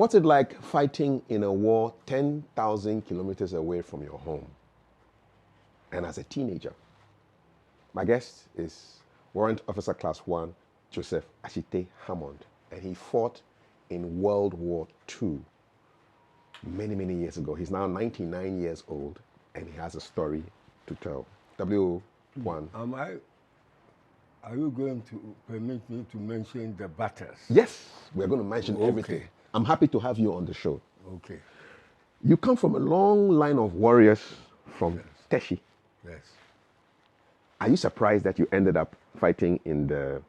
What's it like fighting in a war 10,000 kilometers away from your home? And as a teenager? My guest is Warrant Officer Class 1, Joseph Ashite Hammond. And he fought in World War II many, many years ago. He's now 99 years old, and he has a story to tell. W1. Are you going to permit me to mention the battles? Yes, we're going to mention everything. I'm happy to have you on the show. Okay. You come from a long line of warriors from Teshi. Yes. Are you surprised that you ended up fighting in the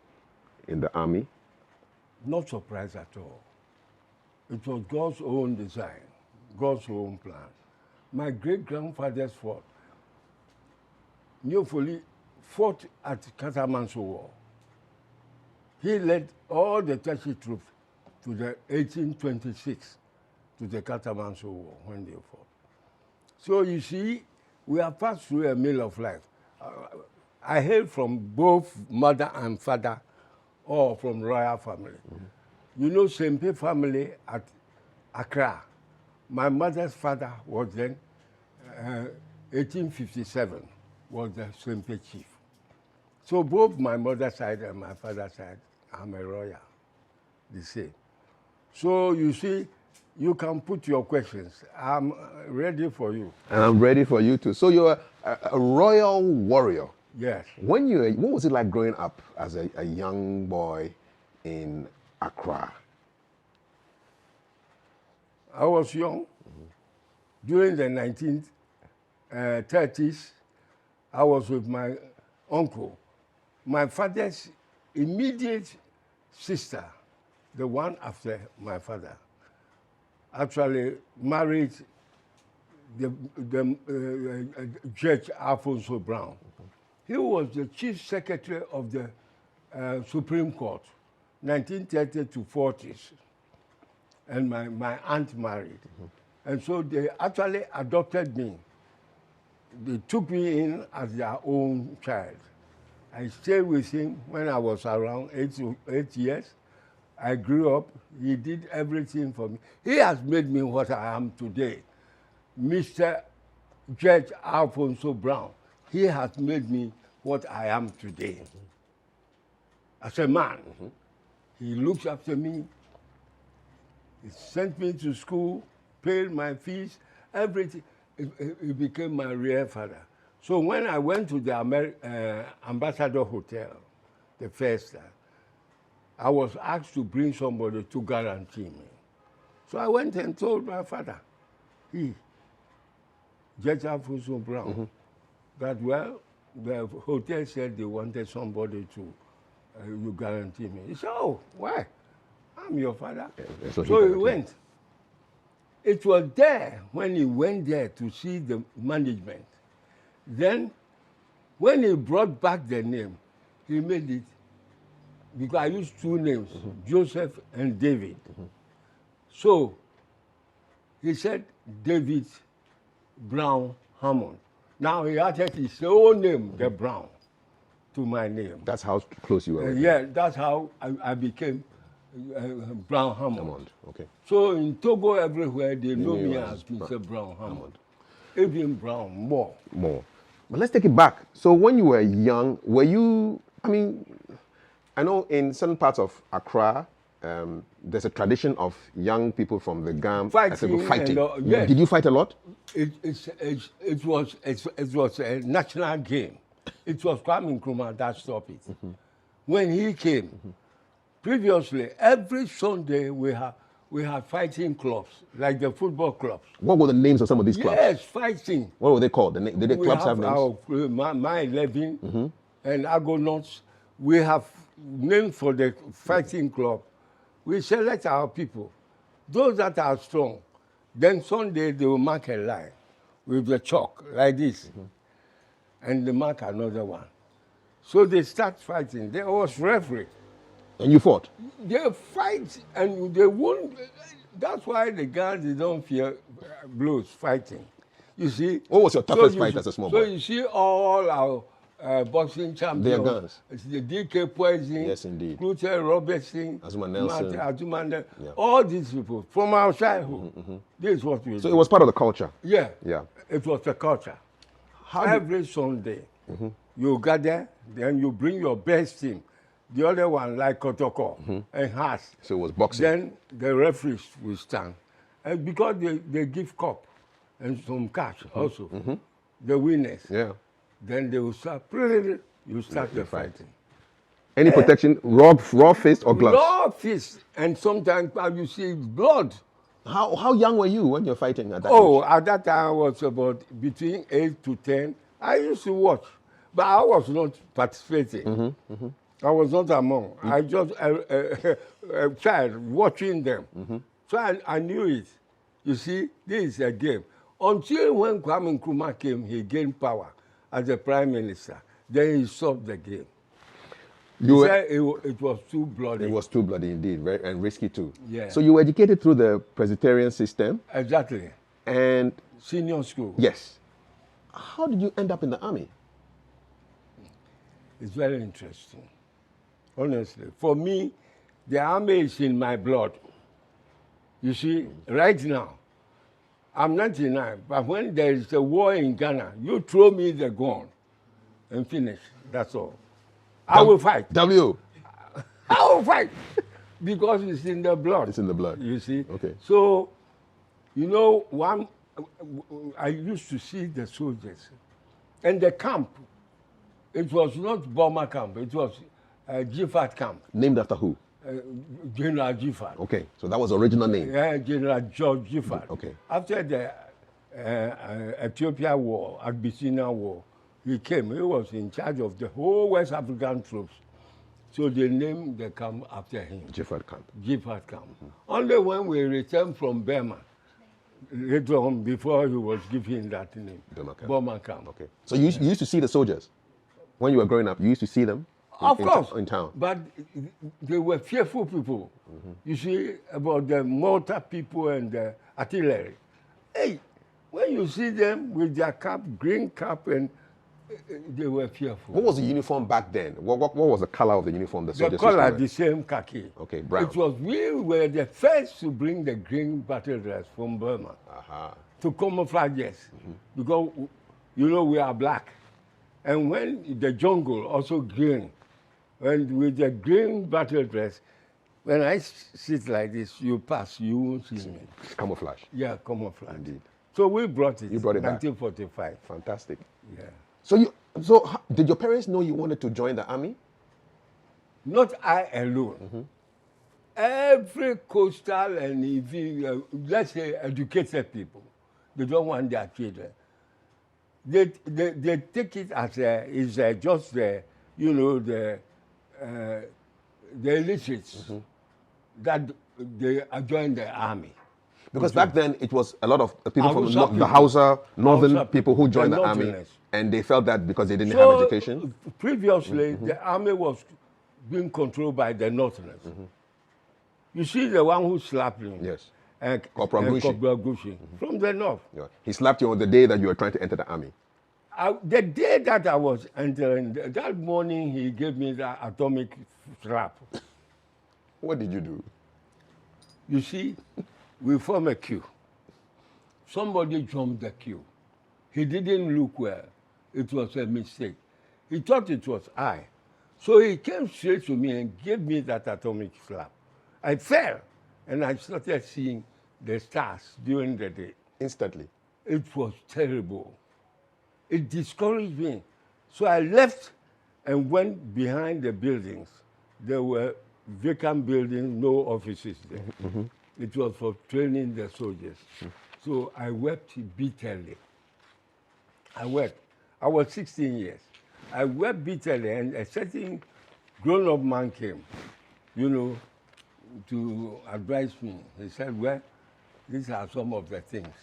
army? Not surprised at all. It was God's own design, God's own plan. My great-grandfathers fought. Nyofoli fought at Katamanso War. He led all the Teshi troops to the 1826, to the Katamanso War when they fought. So you see, we have passed through a meal of life. I hail from both mother and father, or from royal family. Mm-hmm. You know, Sempe family at Accra. My mother's father was then, 1857, was the Sempe chief. So both my mother's side and my father's side, I'm a royal, the same. So you see, you can put your questions. I'm ready for you. And I'm ready for you too. So you're a royal warrior. Yes. What was it like growing up as a young boy in Accra? I was young. During the 1930s, I was with my uncle. My father's immediate sister, the one after my father, actually married the Judge Alfonso Brown. He was the chief secretary of the Supreme Court, 1930 to 40s. And my aunt married. And so they actually adopted me. They took me in as their own child. I stayed with him when I was around 8 years. I grew up. He did everything for me. He has made me what I am today. Mr. Judge Alfonso Brown, he has made me what I am today. As a man, he looks after me. He sent me to school, paid my fees, everything. He became my real father. So when I went to the Ambassador Hotel, the first time, I was asked to bring somebody to guarantee me. So I went and told my father, Judge Alfonso Brown, that, well, the hotel said they wanted somebody to you guarantee me. He said, oh, why? I'm your father. Yeah, so he went. It was there when he went there to see the management. Then, when he brought back the name, he made it, because I used two names, Joseph and David. So, he said, David Brown Hammond. Now he added his own name, the Brown, to my name. That's how close you were? Yeah, that's how I became Brown Hammond. Okay. So in Togo, everywhere, they know me as Mr. Brown Hammond. Even Brown, more. But let's take it back. So when you were young, were you, I know in certain parts of Accra, there's a tradition of young people from the GAM fighting. Yes. Did you fight a lot? It was a national game. It was Kwame Nkrumah that stopped it. When he came, previously, every Sunday we had fighting clubs, like the football clubs. What were the names of some of these clubs? Yes, fighting. What were they called? Did the clubs have names? My 11 and Argonauts. We have names for the fighting club. We select our people, those that are strong. Then Sunday they will mark a line with the chalk, like this. And they mark another one. So they start fighting. There was referee. And you fought? They fight and they won't. That's why the guys, they don't fear blows fighting. You see? What was your toughest fight as a small boy? So you see all our boxing champions. Their guns. It's the DK Poison. Yes, indeed. Clute Robertson. Azuma Nelson. Azuma Nelson. Yeah. All these people from our childhood. This is what we So do. it was part of the culture. Yeah. Yeah. It was the culture. How Every Sunday, you gather, then you bring your best team. The other one, like Kotoko and Haas. So it was boxing. Then the referees will stand. And because they give cup and some cash also, the winners, Yeah. then they will start, you start the fighting. Any protection, raw fist or gloves? Raw fist, and sometimes you see blood. How young were you when you're fighting at that Oh, age? at that time I was about between 8 to 10. I used to watch, but I was not participating. I was not among. I just a child watching them. So I knew it. You see, this is a game. Until when Kwame Nkrumah came, he gained power as the prime minister. Then he stopped the game. He said it was too bloody. It was too bloody indeed, very, and risky too. Yeah. So you were educated through the Presbyterian system, Exactly. and Senior school. yes. How did you end up in the army? It's very interesting. Honestly, for me, the army is in my blood. You see, right now, I'm 99, but when there is a war in Ghana, you throw me the gun and finish. That's all. I will fight. W. I will fight because it's in the blood. It's in the blood. You see? Okay. So, you know, I used to see the soldiers. And the camp, it was not Burma camp, it was Giffard camp, Named after who? General Giffard. Okay, so that was the original name. Yeah, General George Giffard. Okay. After the Ethiopia War, Abyssinia War, he came. He was in charge of the whole West African troops. So they named the camp after him. Gifford Camp. Giffard camp. Only when we returned from Burma, later on, before he was given that name, Burma camp. Burma camp. Okay. So you used to see the soldiers when you were growing up. You used to see them. Of course. In town. But they were fearful people. You see, about the mortar people and the artillery. Hey, when you see them with their cap, green cap, and they were fearful. What was the uniform back then? What was the color of the uniform the The soldiers color, used to wear? the same khaki. Okay, brown. It was, we were the first to bring the green battle dress from Burma Aha. to camouflage us. Because, you know, we are black. And when the jungle also green, and with the green battle dress, when I sit like this, you pass, you won't see me. Camouflage. Yeah, camouflage. Indeed. So we brought it. You brought it back. 1945. Fantastic. Yeah. So did your parents know you wanted to join the army? Not I alone. Every coastal and even, let's say, educated people, they don't want their children. They take it as just the, you know, the illiterates that they join the army. Because back then it was a lot of people from Hausa the Hausa, northern Hausa people who joined the the army, northerners. and they felt that because they didn't have education. Previously, the army was being controlled by the northerners. You see the one who slapped him? Yes. Corporal Gushi. Gushi, from the north. Yeah. He slapped you on the day that you were trying to enter the army. The day that I was entering, that morning he gave me that atomic slap. What did you do? You see, we form a queue. Somebody jumped the queue. He didn't look well. It was a mistake. He thought it was I. So he came straight to me and gave me that atomic slap. I fell, and I started seeing the stars during the day. Instantly. It was terrible. It discouraged me. So I left and went behind the buildings. There were vacant buildings, no offices there. It was for training the soldiers. So I wept bitterly. I wept. I was 16 years. I wept bitterly, and a certain grown-up man came, you know, to advise me. He said, well, these are some of the things.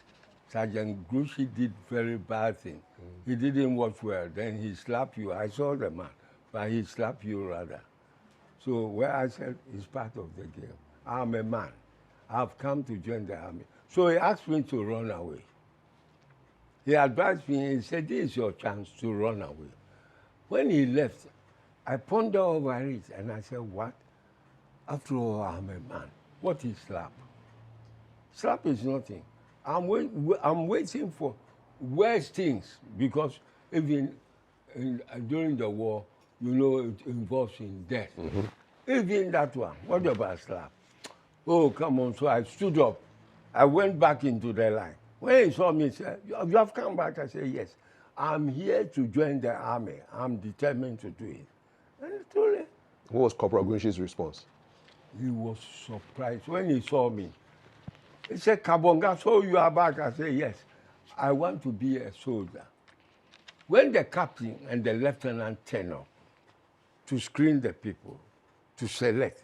Sergeant Gushi did very bad thing. He didn't watch well. Then he slapped you. I saw the man, but he slapped you rather. So where I said, it's part of the game. I'm a man. I've come to join the army. So he asked me to run away. He advised me, he said, this is your chance to run away. When he left, I pondered over it and I said, what? After all, I'm a man. What is slap? Slap is nothing. I'm waiting for worse things because even during the war, you know, it involves in death. Even that one. What about slap? Oh, come on. So I stood up. I went back into the line. When he saw me, he said, you have come back? I said, yes. I'm here to join the army. I'm determined to do it. And he told him. What was Corporal Gunshi's response? He was surprised when he saw me. He said, Kabonga, so you are back? I said, yes. I want to be a soldier. When the captain and the lieutenant turned up to screen the people, to select,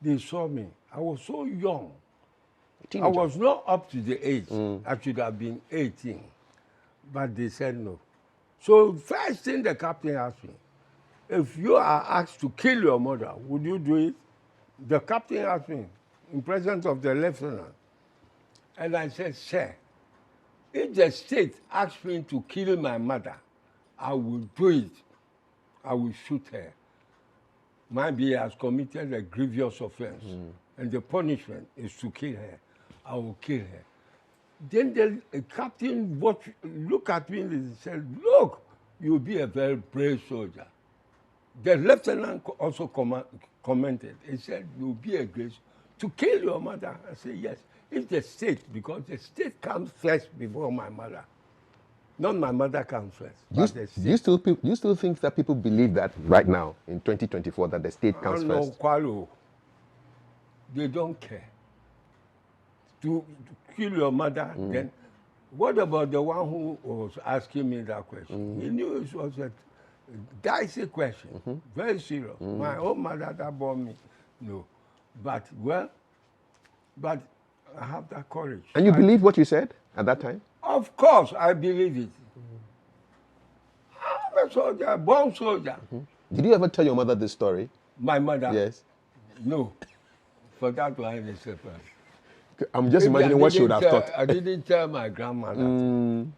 they saw me. I was so young. I was not up to the age. I should have been 18. But they said no. So first thing the captain asked me, if you are asked to kill your mother, would you do it? The captain asked me in presence of the lieutenant. And I said, sir, if the state asks me to kill my mother, I will do it. I will shoot her. Maybe he has committed a grievous offense, and the punishment is to kill her. I will kill her. Then the captain looked at me and said, look, you'll be a very brave soldier. The lieutenant also commented. He said, you'll be a great to kill your mother. I said, yes. If the state, because the state comes first before my mother. Not my mother comes first. Do you still think that people believe that right now, in 2024, that the state comes first? Kwalo. They don't care. To kill your mother, then what about the one who was asking me that question? He knew it was a dicey question, very serious. My own mother that born me, no. But I have that courage. And you believe what you said at that time? Of course, I believe it. I'm a soldier, a born soldier. Did you ever tell your mother this story? My mother? Yes. No. For that one, it's separate. I'm just imagining what she would have thought. I didn't tell my grandmother.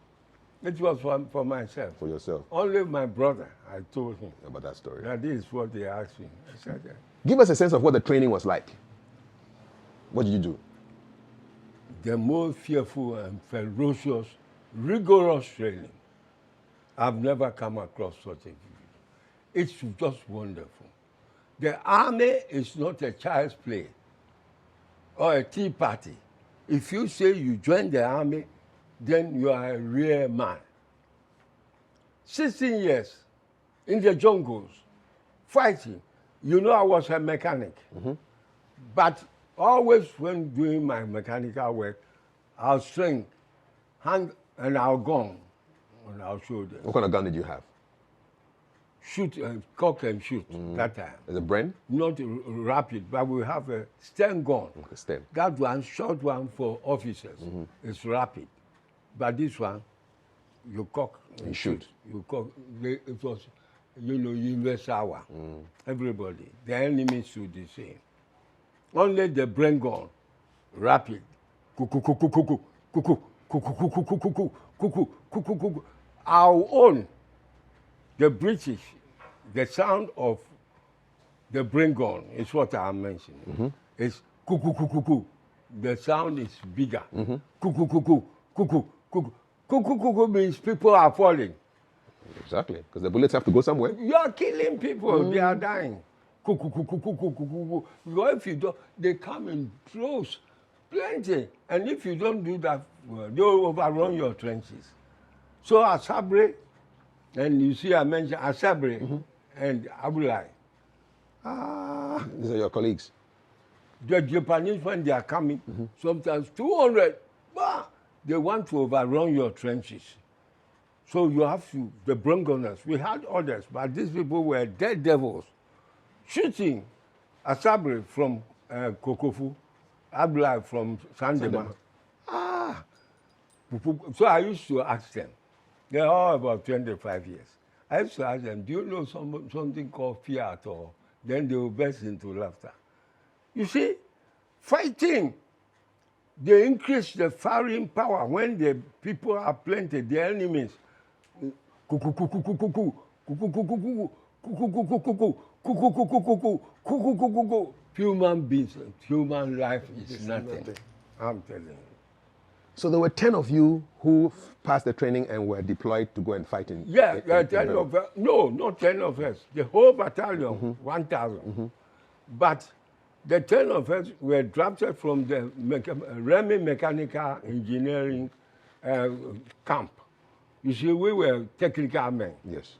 It was for myself. For yourself. Only my brother, I told him. About that story. That is what they asked me. I said, give us a sense of what the training was like. What did you do? The most fearful and ferocious, rigorous training. I've never come across such a video. It's just wonderful. The army is not a child's play or a tea party. If you say you join the army, then you are a real man. 16 years in the jungles, fighting. You know I was a mechanic. But always when doing my mechanical work, I'll string, hand, and I'll gun on our shoulders. What kind of gun did you have? Shoot, cock and shoot that time. Is it Bren? Not rapid, but we have a Sten gun. Okay, Sten. That one, short one for officers, is rapid. But this one, you cock and shoot. You cock. It was, universal. Everybody. The enemy shoot the same. Only the Bren gun, rapid. Our own, the British, the sound of the Bren gun is what I'm mentioning. It's cuckoo. The sound is bigger. Cuckoo. Cuckoo means people are falling. Exactly, because the bullets have to go somewhere. You are killing people. They are dying. Because if you don't, they come in droves, plenty. And if you don't do that, they will overrun your trenches. So Asabre, and you see I mentioned Asabre and Abulai. These are your colleagues. The Japanese, when they are coming, sometimes 200, they want to overrun your trenches. So you have to, the Brongoners, we had others, but these people were dead devils. Shooting Asabre from Kokofu, Abulai from Sandema. So I used to ask them, they're all about 25 years. I used to ask them, do you know something called fear at all? Then they will burst into laughter. You see, fighting, they increase the firing power when the people are plenty, the enemies. Human beings, human life is nothing. I'm telling you. So there were 10 of you who passed the training and were deployed to go and fight in. Yeah, 10 of us. No, not 10 of us. The whole battalion, 1,000. But the 10 of us were drafted from the Remy Mechanical Engineering camp. You see, we were technical men. Yes.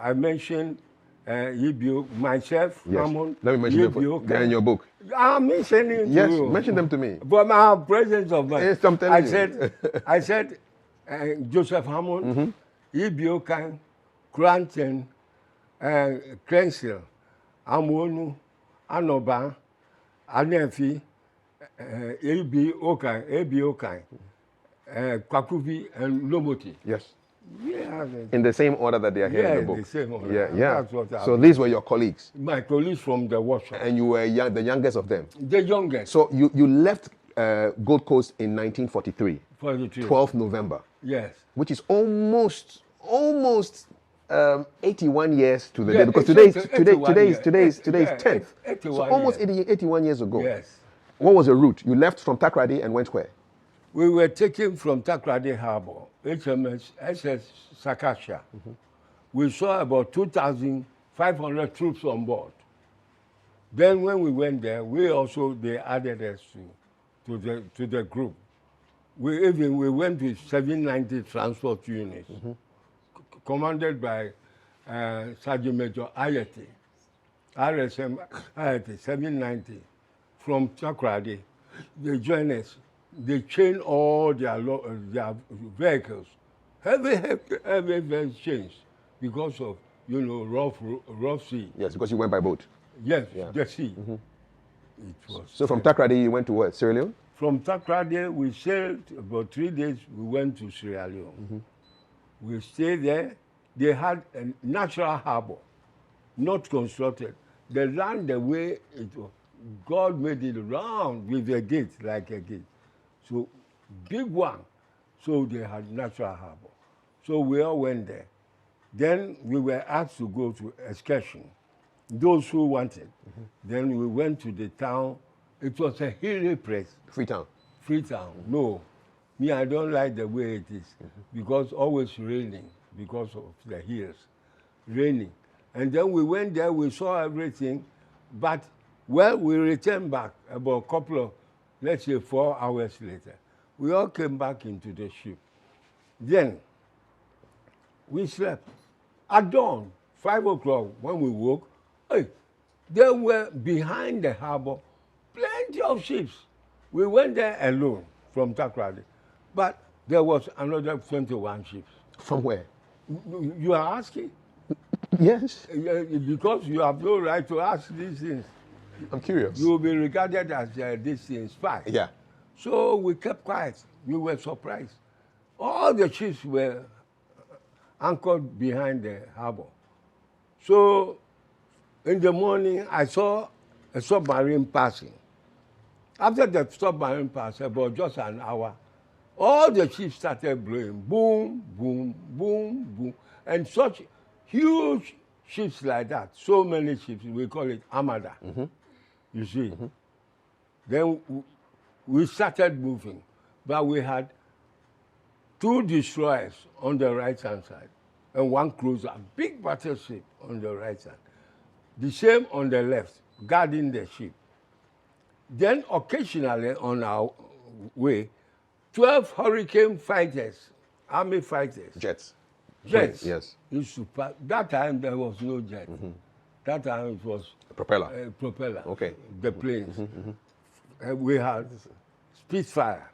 I mentioned Ibio, myself, Yes. Hammond. Let me mention them. They're in your book. I'm mentioning Yes, to you. mention them to me. But my presence of mind. Yes, I'm telling you. I said, Joseph Hammond, Ibio Kan, Cranton, Crensil, Amonu, Anoba, Anefi, Abi Okan, Kwakuvi, and Lomoti. Yes. Yeah, In the same order that they are here in the book. the same order. Yeah, yeah. That's what So these were your colleagues, my colleagues from the workshop. and you were the youngest of them. The youngest. So you left Gold Coast in 1943, 43. 12th November, Yes. which is almost 81 years to the Yeah, day, because it's 81 years. today's Yeah, 10th. 81 So almost years. 81 years ago. Yes. What was the route? You left from Takrady and went where? We were taken from Takrady Harbor, HMS SS Sakasha. We saw about 2,500 troops on board. Then when we went there, they added us to the group. We went with 790 transport units, commanded by Sergeant Major Ayeti, RSM Ayeti, 790, from Takrady. They joined us. They chained all their vehicles. Heavy chains because of, rough sea. Yes, because you went by boat. Yes, Yeah. the sea. It was. So from Takrady, you went to what? Sierra Leone? From Takrady, we sailed about 3 days. We went to Sierra Leone. We stayed there. They had a natural harbor, not constructed. The land, the way it was, God made it round with a gate, like a gate. So big one. So they had natural harbor. So we all went there. Then we were asked to go to excursion. Those who wanted. Then we went to the town. It was a hilly place. Freetown. Freetown. No. Me, I don't like the way it is. Because always raining because of the hills. Raining. And then we went there, we saw everything. But, we returned back about a couple of, let's say 4 hours later. We all came back into the ship. Then, we slept. At dawn, 5 o'clock, when we woke, there were behind the harbor plenty of ships. We went there alone from Takrady. But there was another 21 ships. From where? You are asking? Yes. Because you have no right to ask these things. I'm curious. You will be regarded as this thing spy. Yeah. So we kept quiet. We were surprised. All the ships were anchored behind the harbor. So in the morning, I saw a submarine passing. After the submarine passed, about just an hour, all the ships started blowing. Boom, boom, boom, boom. And such huge ships like that, so many ships, we call it armada. You see. Then we started moving, but we had 2 destroyers on the right-hand side and 1 cruiser, big battleship on the right side. The same on the left, guarding the ship. Then occasionally on our way, 12 Hurricane fighters, army fighters. Jets. Jets. Yes. Used to pass. That time there was no jet. That time it was Propeller. propeller. Okay. The planes. We had Spitfire.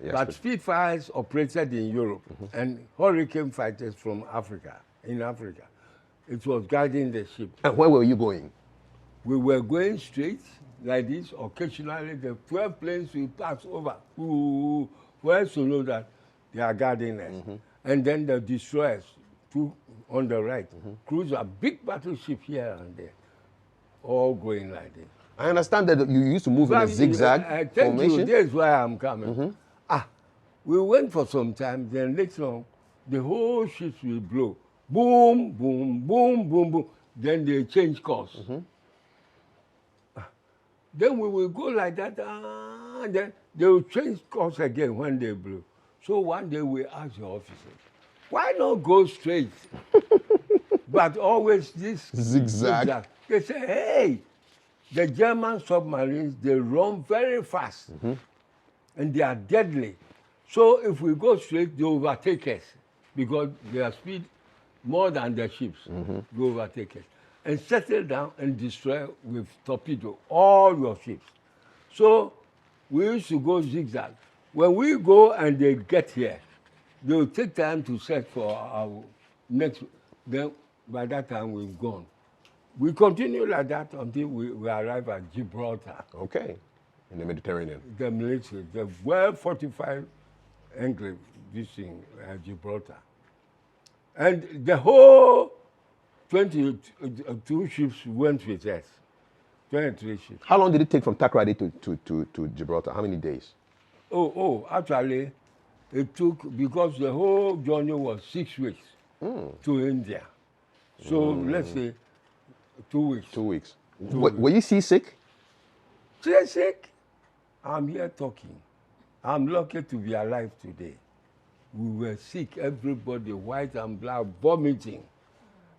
Yes, but Spitfires operated in Europe and Hurricane fighters from Africa, in Africa. It was guiding the ship. And where were you going? We were going straight like this. Occasionally the 12 planes will pass over. For us to know that they are guarding us. And then the destroyers, 2 on the right, cruiser, big battleship here and there, all going like this. I understand that you used to move in a zigzag formation. That's why I'm coming. We went for some time, then later on, the whole ship will blow. Boom, boom, boom, boom, boom. Then they change course. Then we will go like that, and then they will change course again when they blow. So one day we ask the officers, why not go straight? But always this Zigzag. They say, hey, the German submarines, they run very fast, and they are deadly. So if we go straight, they overtake us, because their speed more than the ships. They overtake us and settle down and destroy with torpedo all your ships. So we used to go zigzag. When we go and they get here, they will take time to search for our next. Then by that time we've gone. We continue like that until we arrive at Gibraltar. Okay. In the Mediterranean. The military, the well-fortified enclave, this thing, Gibraltar. And the whole 22 ships went with us. 23 ships. How long did it take from Takoradi to Gibraltar? How many days? Actually, it took, because the whole journey was 6 weeks to India. So let's say 2 weeks. 2 weeks. Were you seasick? Seasick? I'm here talking. I'm lucky to be alive today. We were sick, everybody, white and black, vomiting.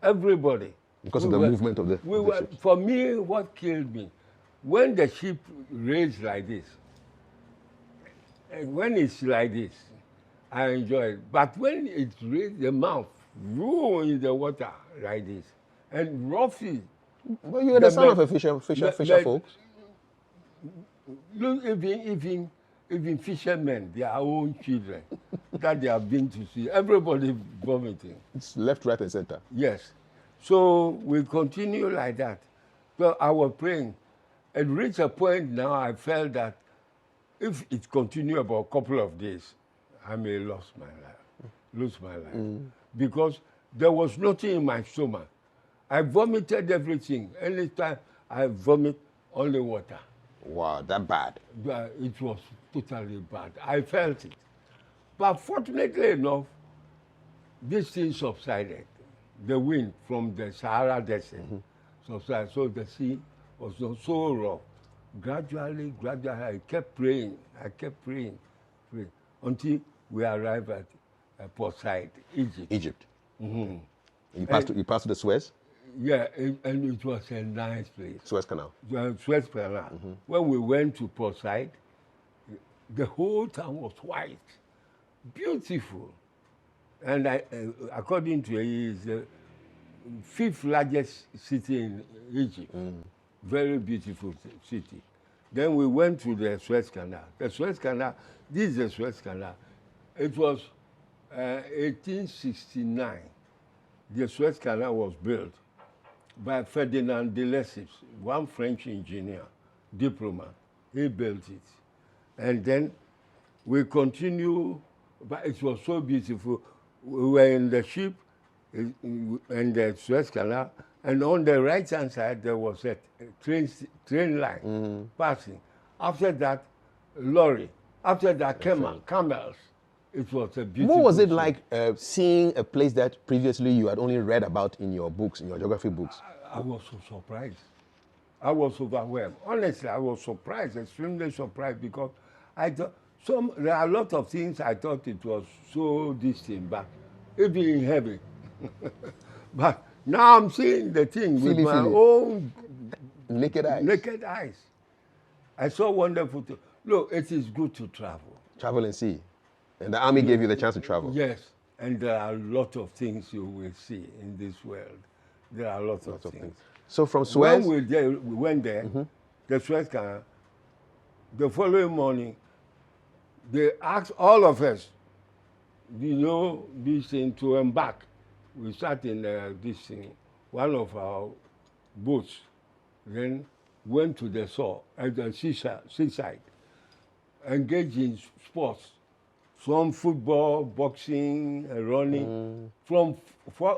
Everybody. Because of the movement of the ships. For me, what killed me, when the ship raised like this, and when it's like this, I enjoy it. But when it raised the mouth, in the water like this, and roughly. Well, you're the son of a fisher folks. Look, even fishermen, their own children, that they have been to see, everybody vomiting. It's left, right, and center. Yes. So we continue like that. So I was praying. It reached a point now I felt that if it continued about a couple of days, I may lose my life. Because there was nothing in my stomach. I vomited everything. Anytime I vomit, only water. Wow, that bad. It was totally bad. I felt it. But fortunately enough, this thing subsided. The wind from the Sahara Desert subsided. So the sea was not so rough. Gradually, I kept praying. Until we arrived at Port Said, Egypt. You passed to the Suez? Yeah, and it was a nice place. Suez Canal. Suez Canal. When we went to Port Said, the whole town was white, beautiful. And according to it, is the 5th largest city in Egypt. Very beautiful city. Then we went to the Suez Canal. The Suez Canal, this is the Suez Canal. It was 1869. The Suez Canal was built by Ferdinand de Lesseps, one French engineer, diplomat. He built it. And then we continue, but it was so beautiful. We were in the ship in the Suez Canal, and on the right-hand side, there was a train line passing. After that, lorry. After that, camels. It was a beautiful. What was it like seeing a place that previously you had only read about in your books, in your geography books? I was so surprised. I was overwhelmed. Honestly, I was surprised, extremely surprised, because I thought there are a lot of things I thought it was so distant, but even in heaven. But now I'm seeing the thing with my own naked eyes. I saw wonderful things. Look, it is good to travel. Travel and see. And the army gave you the chance to travel. Yes, and there are a lot of things you will see in this world. There are lots of things. So from Suez? When we went there, the Suez Canal, the following morning, they asked all of us, this thing to embark. We sat in this thing, one of our boats, then went to the shore at the seaside, engaged in sports. Some football, boxing, running, from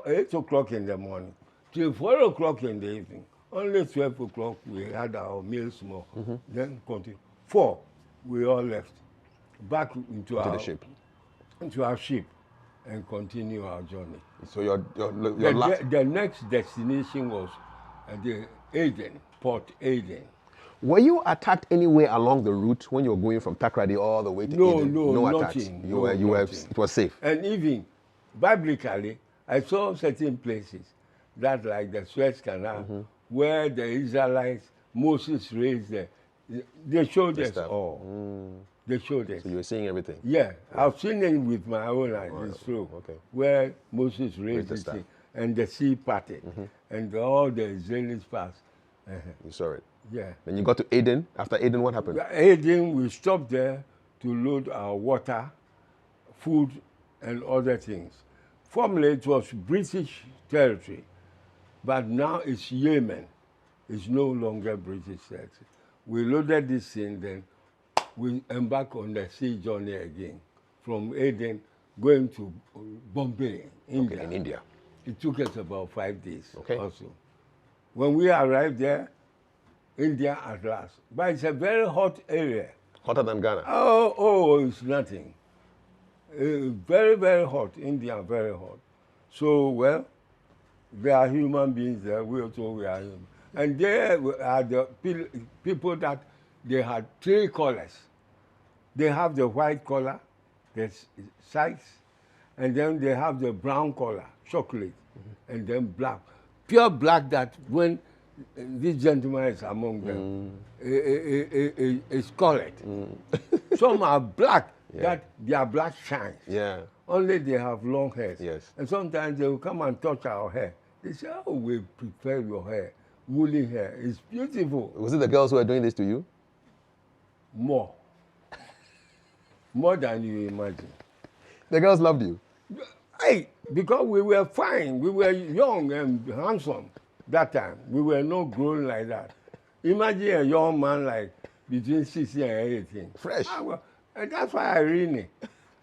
8 o'clock in the morning till 4 o'clock in the evening. Only 12 o'clock we had our meals more. Then continue. 4, we all left back into our ship, and continue our journey. So your last... The next destination was the Aden, Port Aden. Were you attacked anywhere along the route when you were going from Takoradi all the way to Aden? No attacks. nothing. You were. It was safe. And even biblically, I saw certain places that, like the Suez Canal, where the Israelites, Moses raised they showed us all. They showed us. So you were seeing everything. Yeah, I've seen it with my own eyes. It's true. Okay. Where Moses raised the sea and the sea parted, and all the Israelis passed. You saw it. Yeah. Then you got to Aden. After Aden, what happened? Aden, we stopped there to load our water, food, and other things. Formerly, it was British territory, but now it's Yemen. It's no longer British territory. We loaded this thing, then we embarked on the sea journey again, from Aden going to Bombay, India. Okay, in India. It took us about 5 days Okay. also. When we arrived there, India at last. But it's a very hot area. Hotter than Ghana. Oh, it's nothing. Very, very hot. India, very hot. So, well, there are human beings there. We also are human. And there are the people that they had 3 colors. They have the white color, the sides, and then they have the brown color, chocolate, and then black. Pure black that when this gentleman is among them, is colored. Some are black, that their black shines. Yeah. Only they have long hair. Yes. And sometimes they will come and touch our hair. They say, oh, we prefer your hair, woolly hair. It's beautiful. Was it the girls who were doing this to you? More. More than you imagine. The girls loved you. Hey, because we were fine. We were young and handsome that time. We were not grown like that. Imagine a young man like between 16 and 18. Fresh. And that's why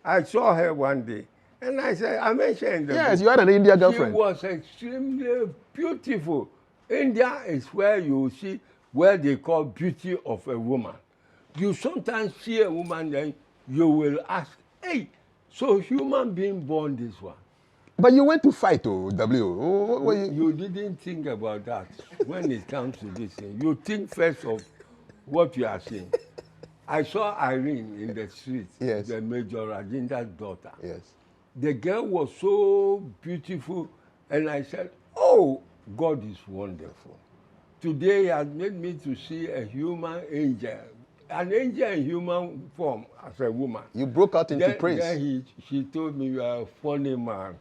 I saw her one day. And I said, I mentioned that. Yes, you had an Indian girlfriend. She was extremely beautiful. India is where you see where they call beauty of a woman. You sometimes see a woman, then you will ask, hey, so human being born this one. But you went to fight, W. You didn't think about that when it comes to this thing. You think first of what you are saying. I saw Irene in the street, yes. The Major Rajinda's daughter. Yes. The girl was so beautiful, and I said, oh, God is wonderful. Today he has made me to see a human angel, an angel in human form as a woman. You broke out into praise. Then she told me, you are a funny man.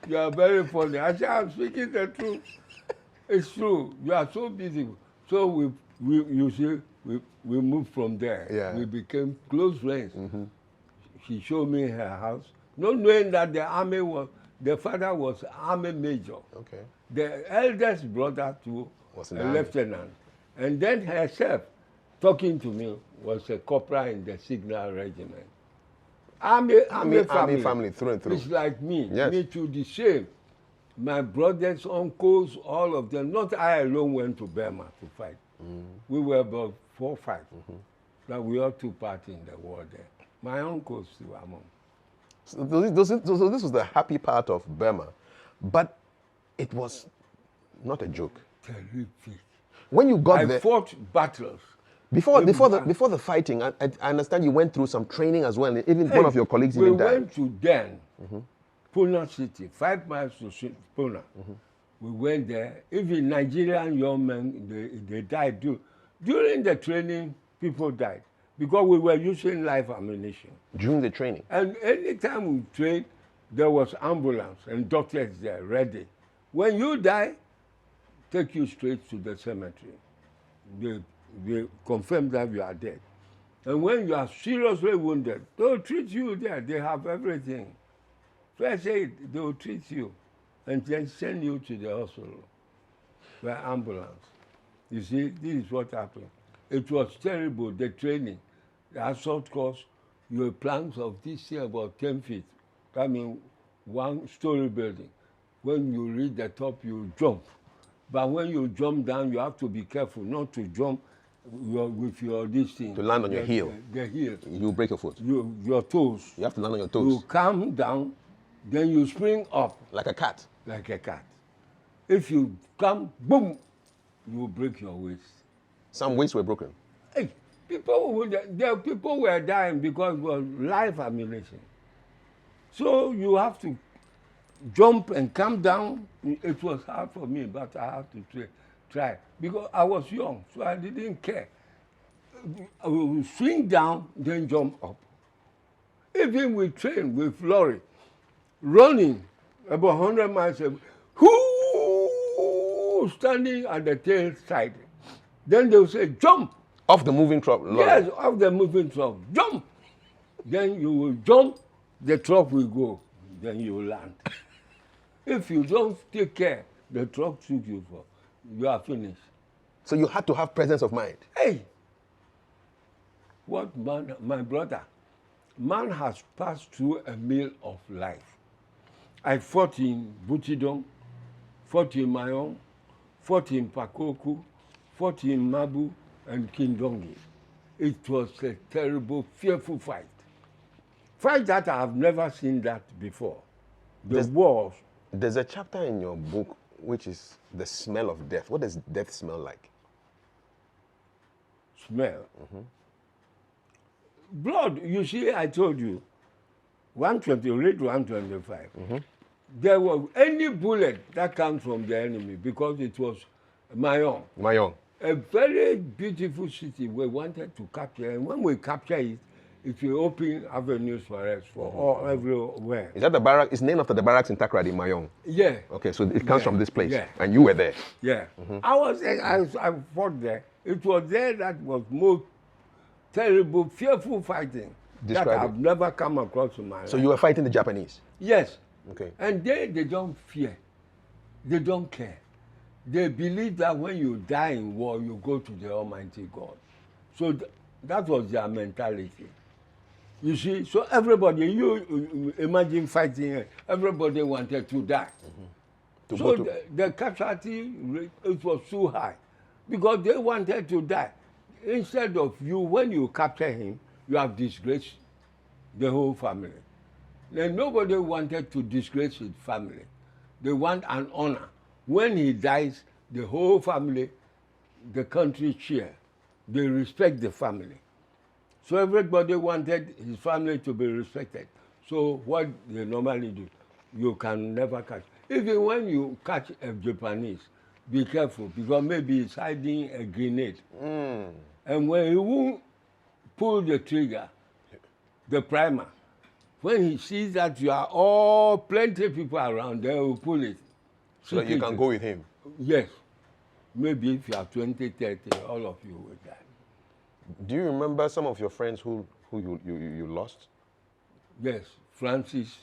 You are very funny. I said, I'm speaking the truth. It's true. You are so beautiful. So you see, we moved from there. Yeah. We became close friends. She showed me her house, not knowing that the father was army major. Okay. The eldest brother too was a lieutenant. And then herself, talking to me, was a corporal in the signal regiment. Army family through and through. It's like me. Yes. Me too, the same. My brothers, uncles, all of them. Not I alone went to Burma to fight. We were about 4 or 5. That we all took part in the war there. My uncles too among. So this was the happy part of Burma, but it was not a joke. Terrific. When you got there, I fought battles. Before the fighting, I understand you went through some training as well. Even one of your colleagues even died. We went to Den, Pune City, 5 miles to Pune. We went there. Even Nigerian young men, they died. During the training, people died because we were using live ammunition. During the training? And anytime we trained, there was ambulance and doctors there ready. When you die, take you straight to the cemetery. They confirm that you are dead. And when you are seriously wounded, they'll treat you there. They have everything. First aid, they'll treat you and then send you to the hospital by ambulance. You see, this is what happened. It was terrible, the training. The assault course, your planks of this thing about 10 feet. I mean, 1-story building. When you reach the top, you jump. But when you jump down, you have to be careful not to jump with your this thing. To land on your heel. The heel. You break your foot. Your toes. You have to land on your toes. You come down, then you spring up. Like a cat. Like a cat. If you come, boom, you will break your waist. Some waists were broken. Hey, people were dying because it was life ammunition. So you have to jump and come down. It was hard for me, but I had to try because I was young, so I didn't care. I would swing down, then jump up. Even with train, with lorry, running about 100 miles away, standing at the tail side. Then they will say, jump. Off the moving truck? Lorry. Yes, off the moving truck. Jump. Then you will jump, the truck will go. Then you will land. If you don't take care, the truck shoots you for. You are finished. So you had to have presence of mind. Hey, what man, my brother, man has passed through a meal of life. I fought in Butidong, fought in Mayon, fought in Pakoku, fought in Mabu and Kindongi. It was a terrible, fearful fight. Fight that I have never seen that before. The wars. There's a chapter in your book which is the smell of death. What does death smell like? Smell. Mm-hmm. Blood, you see, I told you, 120, read 125. Mm-hmm. There was any bullet that comes from the enemy because it was Mayon. Mayon. A very beautiful city we wanted to capture. And when we capture it, it will open avenues for us for all everywhere. Is that the barrack? It's named after the barracks in Takrady, Mayon. Yeah. Okay, so it comes from this place. Yeah. And you were there. Yeah. Mm-hmm. I fought there. It was there that was most terrible, fearful fighting. Describe that I've never come across in my life. So you were fighting the Japanese? Yes. Okay. And they don't fear. They don't care. They believe that when you die in war, you go to the Almighty God. So that was their mentality. You see, so everybody, you imagine fighting, everybody wanted to die. Mm-hmm. So the casualty rate, it was too high because they wanted to die. Instead of you, when you capture him, you have disgraced the whole family. Then nobody wanted to disgrace his family. They want an honor. When he dies, the whole family, the country cheer. They respect the family. So everybody wanted his family to be respected. So what they normally do, you can never catch. Even when you catch a Japanese, be careful because maybe he's hiding a grenade. Mm. And when he won't pull the trigger, the primer, when he sees that you are all plenty of people around, they will pull it. So that you can go with him? Yes. Maybe if you are 20, 30, all of you will die. Do you remember some of your friends who you lost? Yes, Francis,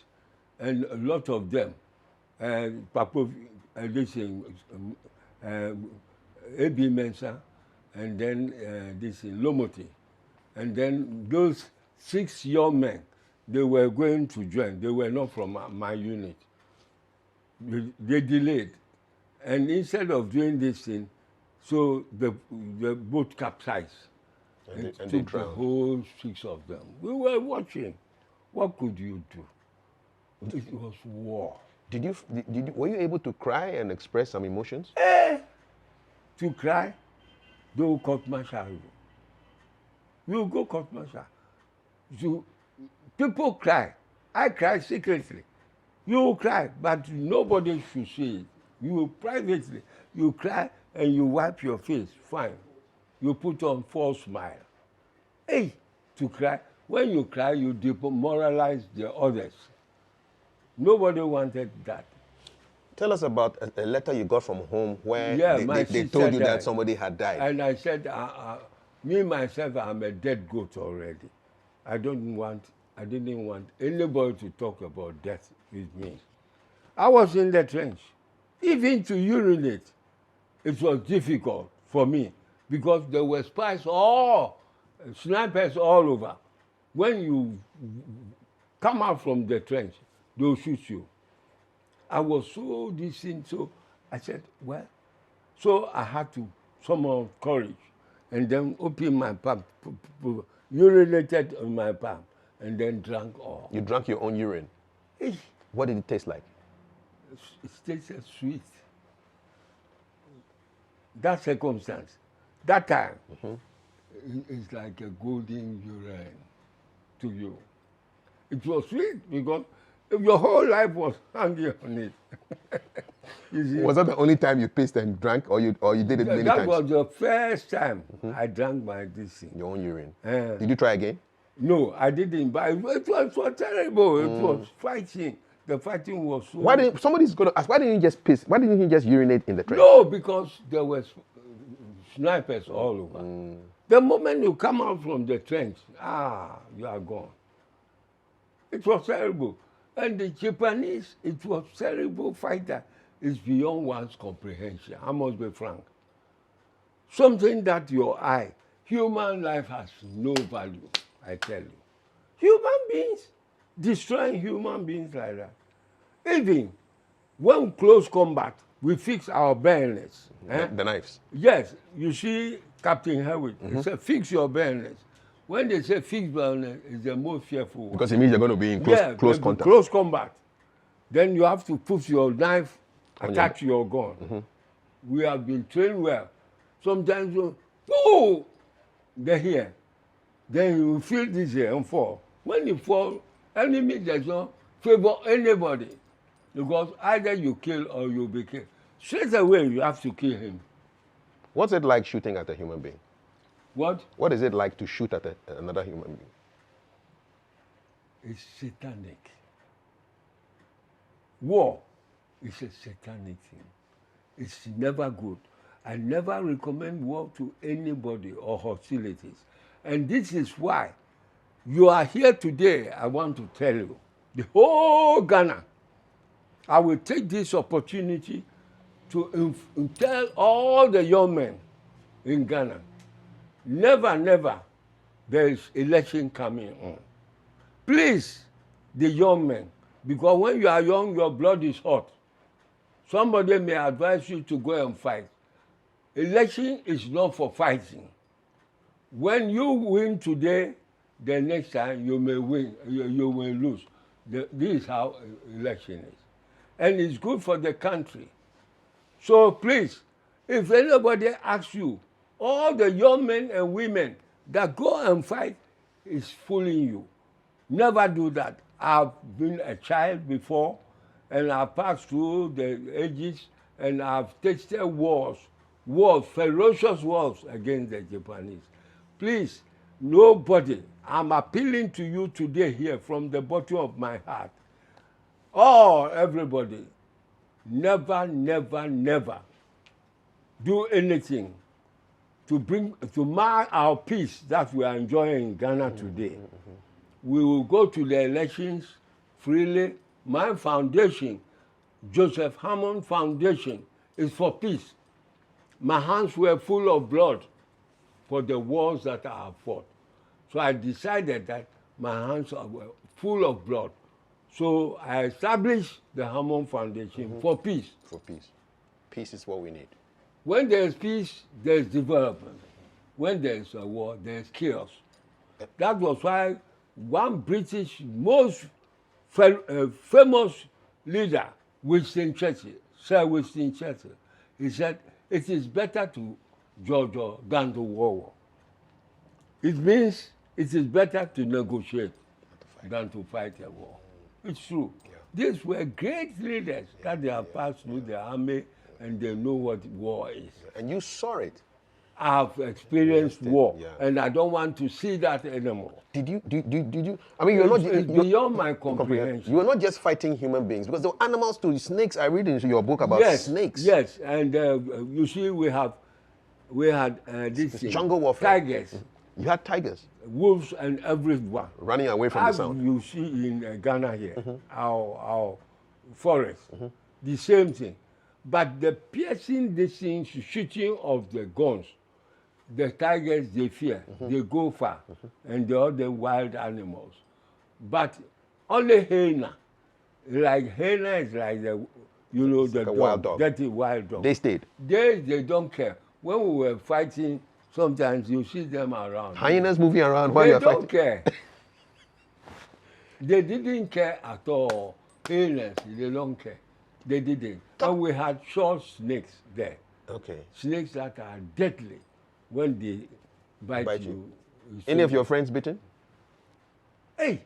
and a lot of them. Papov, A.B. Mensah, and then this in Lomoti. And then those 6 young men, they were going to join. They were not from my unit. They delayed. And instead of doing this thing, so the boat capsized. And took the whole 6 of them. We were watching. What could you do? It was war. Were you able to cry and express some emotions? To cry, they will court martial you. You will go court martial. So people cry. I cry secretly. You will cry, but nobody should see it. You will privately. You cry and you wipe your face. Fine. You put on false smile. Hey, to cry. When you cry, you demoralize the others. Nobody wanted that. Tell us about a letter you got from home where they told you that somebody had died. And I said, me, myself, I'm a dead goat already. I didn't want anybody to talk about death with me. I was in the trench. Even to urinate, it was difficult for me because there were spies, snipers all over. When you come out from the trench, they'll shoot you. I was so decent, so I said, well, so I had to summon courage and then opened my palm, urinated on my palm, and then drank all. You drank your own urine. It What did it taste like? tasted sweet. That circumstance, that time, it's like a golden urine to you. It was sweet because your whole life was hanging on it. You see? Was that the only time you pissed and drank, or you did it many times? That was the first time I drank my this thing. Your own urine. Did you try again? No, I didn't. But it was so terrible. It was fighting. The fighting was so. Why didn't somebody's going to ask? Why didn't you just piss? Why didn't you just urinate in the trench? No, because there were snipers all over. The moment you come out from the trench, you are gone. It was terrible. And the Japanese, it was terrible fighter. It's beyond one's comprehension. I must be frank. Something that human life has no value, I tell you. Human beings, destroying human beings like that. Even when close combat, we fix our bayonets. The knives. Yes, you see Captain Hammond, he said, fix your bayonets. When they say fix bayonet, it's the most fearful one. Because it means you're going to be in close contact. Close combat. Then you have to put your knife, attach your gun. We have been trained well. Sometimes they're here. Then you feel this here and fall. When you fall, enemy does not favor anybody. Because either you kill or you'll be killed. Straight away, you have to kill him. What's it like shooting at a human being? What? What is it like to shoot at another human being? It's satanic. War is a satanic thing. It's never good. I never recommend war to anybody or hostilities. And this is why you are here today. I want to tell you, the whole Ghana, I will take this opportunity to tell all the young men in Ghana, never, there is election coming on. Please, the young men, because when you are young, your blood is hot. Somebody may advise you to go and fight. Election is not for fighting. When you win today, the next time you may win, you may lose. This is how election is. And it's good for the country. So please, if anybody asks you, all the young men and women that go and fight is fooling you. Never do that. I've been a child before, and I've passed through the ages, and I've tasted wars, ferocious wars against the Japanese. Please, nobody, I'm appealing to you today here from the bottom of my heart. Everybody, never do anything to mar our peace that we are enjoying in Ghana today. We will go to the elections freely. My foundation, Joseph Hammond Foundation, is for peace. My hands were full of blood for the wars that I have fought. So I decided that my hands were full of blood. So I established the Hammond Foundation for peace. For peace. Peace is what we need. When there's peace, there's development. When there's a war, there's chaos. That was why one British most famous leader, Winston Churchill, Sir Winston Churchill, he said, it is better to judge than to war. It means it is better to negotiate than to fight a war. It's true. Yeah. These were great leaders that they have passed through the army and they know what war is. And you saw it. I've experienced war, and I don't want to see that anymore. Did you? I mean, it's beyond my comprehension. You were not just fighting human beings, because there were animals too. Snakes. I read in your book about snakes. Yes, and you see, we had this jungle warfare. Tigers. You had tigers. Wolves and everyone. Running away from the sound. You see in Ghana here, our forest, the same thing. But the piercing distance, shooting of the guns, the tigers, they fear. They go far. And the other wild animals. But only hyena. Like hyena is like the, the wild dog. Dirty wild dog. They stayed. They don't care. When we were fighting Sometimes you see them around. Hyenas moving around while They you're don't fighting. care. They didn't care at all. Hyenas, they don't care. They didn't. And we had short snakes there. Okay. Snakes that are deadly when they bite you. Any of your friends bitten? Hey,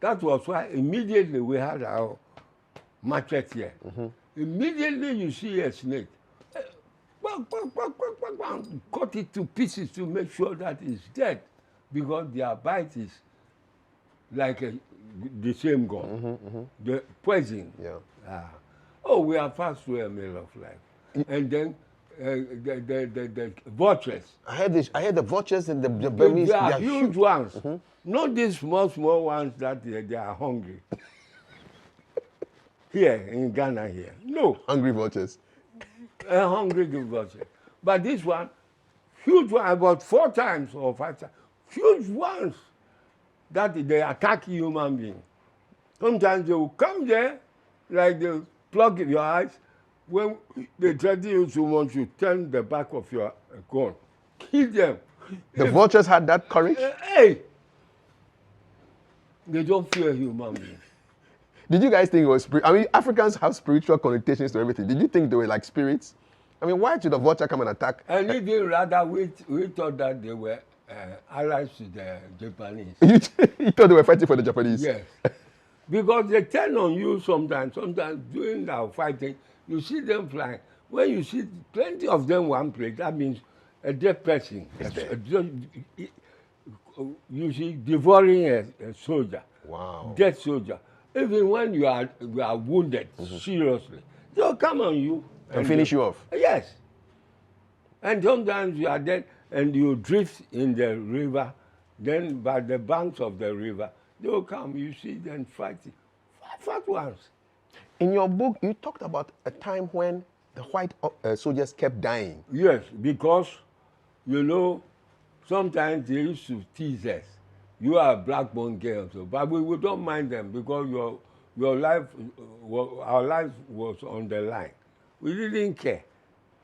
that was why immediately we had our machete here. Immediately you see a snake, cut it to pieces to make sure that it's dead, because their bite is like the same gun, the poison. Yeah. Oh, we are fast through a meal of life. And then the vultures. I heard the vultures and the They Burmese. are huge ones. Not these small ones that they are hungry. Here in Ghana here. No. Hungry vultures. Hungry vulture. But this one, huge one, about 4 times or 5 times. Huge ones that they attack human beings. Sometimes they will come there, like they plug your eyes. When they threaten you so much, you turn the back of your gun. Kill them. The vultures had that courage? Hey! They don't fear human beings. Did you guys think it was spirit? I mean, Africans have spiritual connotations to everything. Did you think they were like spirits? I mean, why should a vulture come and attack? And even rather, we thought that they were allies to the Japanese. You thought they were fighting for the Japanese? Yes. Because they turn on you sometimes. Sometimes during our fighting, you see them flying. When you see plenty of them one place, that means a dead person. You see, devouring a soldier. Wow. Dead soldier. Even when you are wounded seriously, they'll come on you And finish you off? Yes. And sometimes you are dead and you drift in the river, then by the banks of the river, they'll come, you see them fighting. Fat ones. In your book, you talked about a time when the white soldiers kept dying. Yes, because, you know, sometimes they used to tease us. You are a black-born girl, so, but we don't mind them because your life, our life was on the line. We didn't care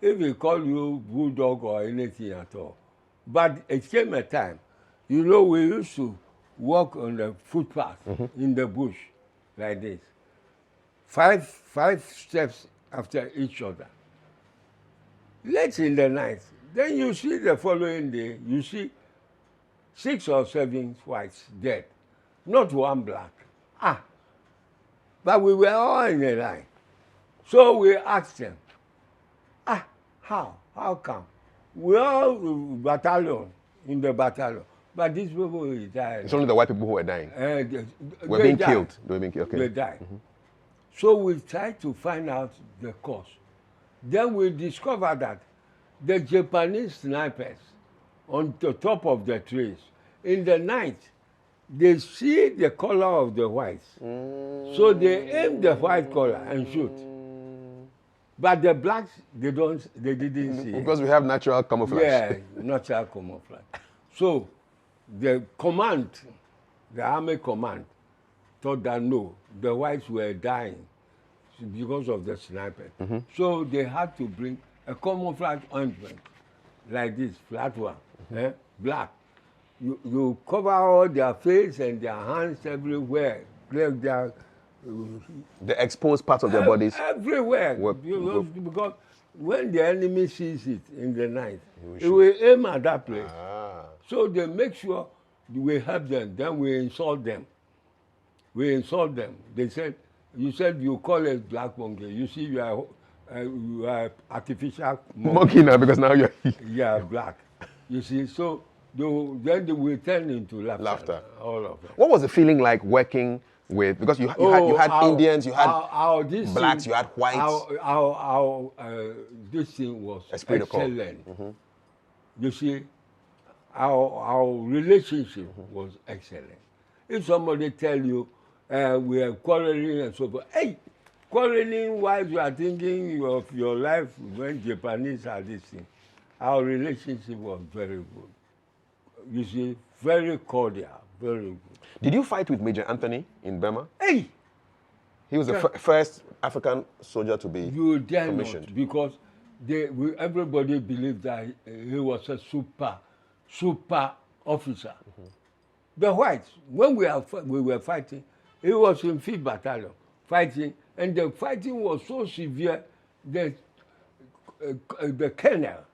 if we call you bulldog or anything at all. But it came a time, you know, we used to walk on the footpath in the bush like this, five steps after each other. Late in the night, then you see the following day, you see 6 or 7 whites dead, not one black. But we were all in a line. So we asked them, how? How come? We all battalion, in the battalion, but these people will die. It's only the white people who were dying. Were being killed. They were being killed. Okay. They died. So we tried to find out the cause. Then we discovered that the Japanese snipers on the top of the trees, in the night, they see the color of the whites. So they aim the white color and shoot. But the blacks, they didn't see Because we have natural camouflage. Yeah, natural camouflage. So the command, the army command, thought that no, the whites were dying because of the snipers. So they had to bring a camouflage ointment like this, flat one, black. You cover all their face and their hands everywhere. Their, The exposed parts of their bodies. everywhere. Because when the enemy sees it in the night, it will aim at that place. So they make sure we help them, then we insult them. We insult them. They said, you said you call us black monkey. You see, you are artificial Monkey now, because now you're... Yeah, black. You see, so then they will turn into laughter. All of them. What was the feeling like working with, because you had Indians, you had blacks, you had whites. This thing was Esprit de corps. excellent. You see, our relationship was excellent. If somebody tell you we are quarreling and so forth, hey, quarreling while you are thinking of your life when Japanese are this thing, our relationship was very good. You see, very cordial, very good. Did you fight with Major Anthony in Burma? Hey! He was the first African soldier to be You dare commissioned. not, because everybody believed that he was a super officer. The whites, when we were fighting, he was in 5th Battalion fighting, and the fighting was so severe that the colonel,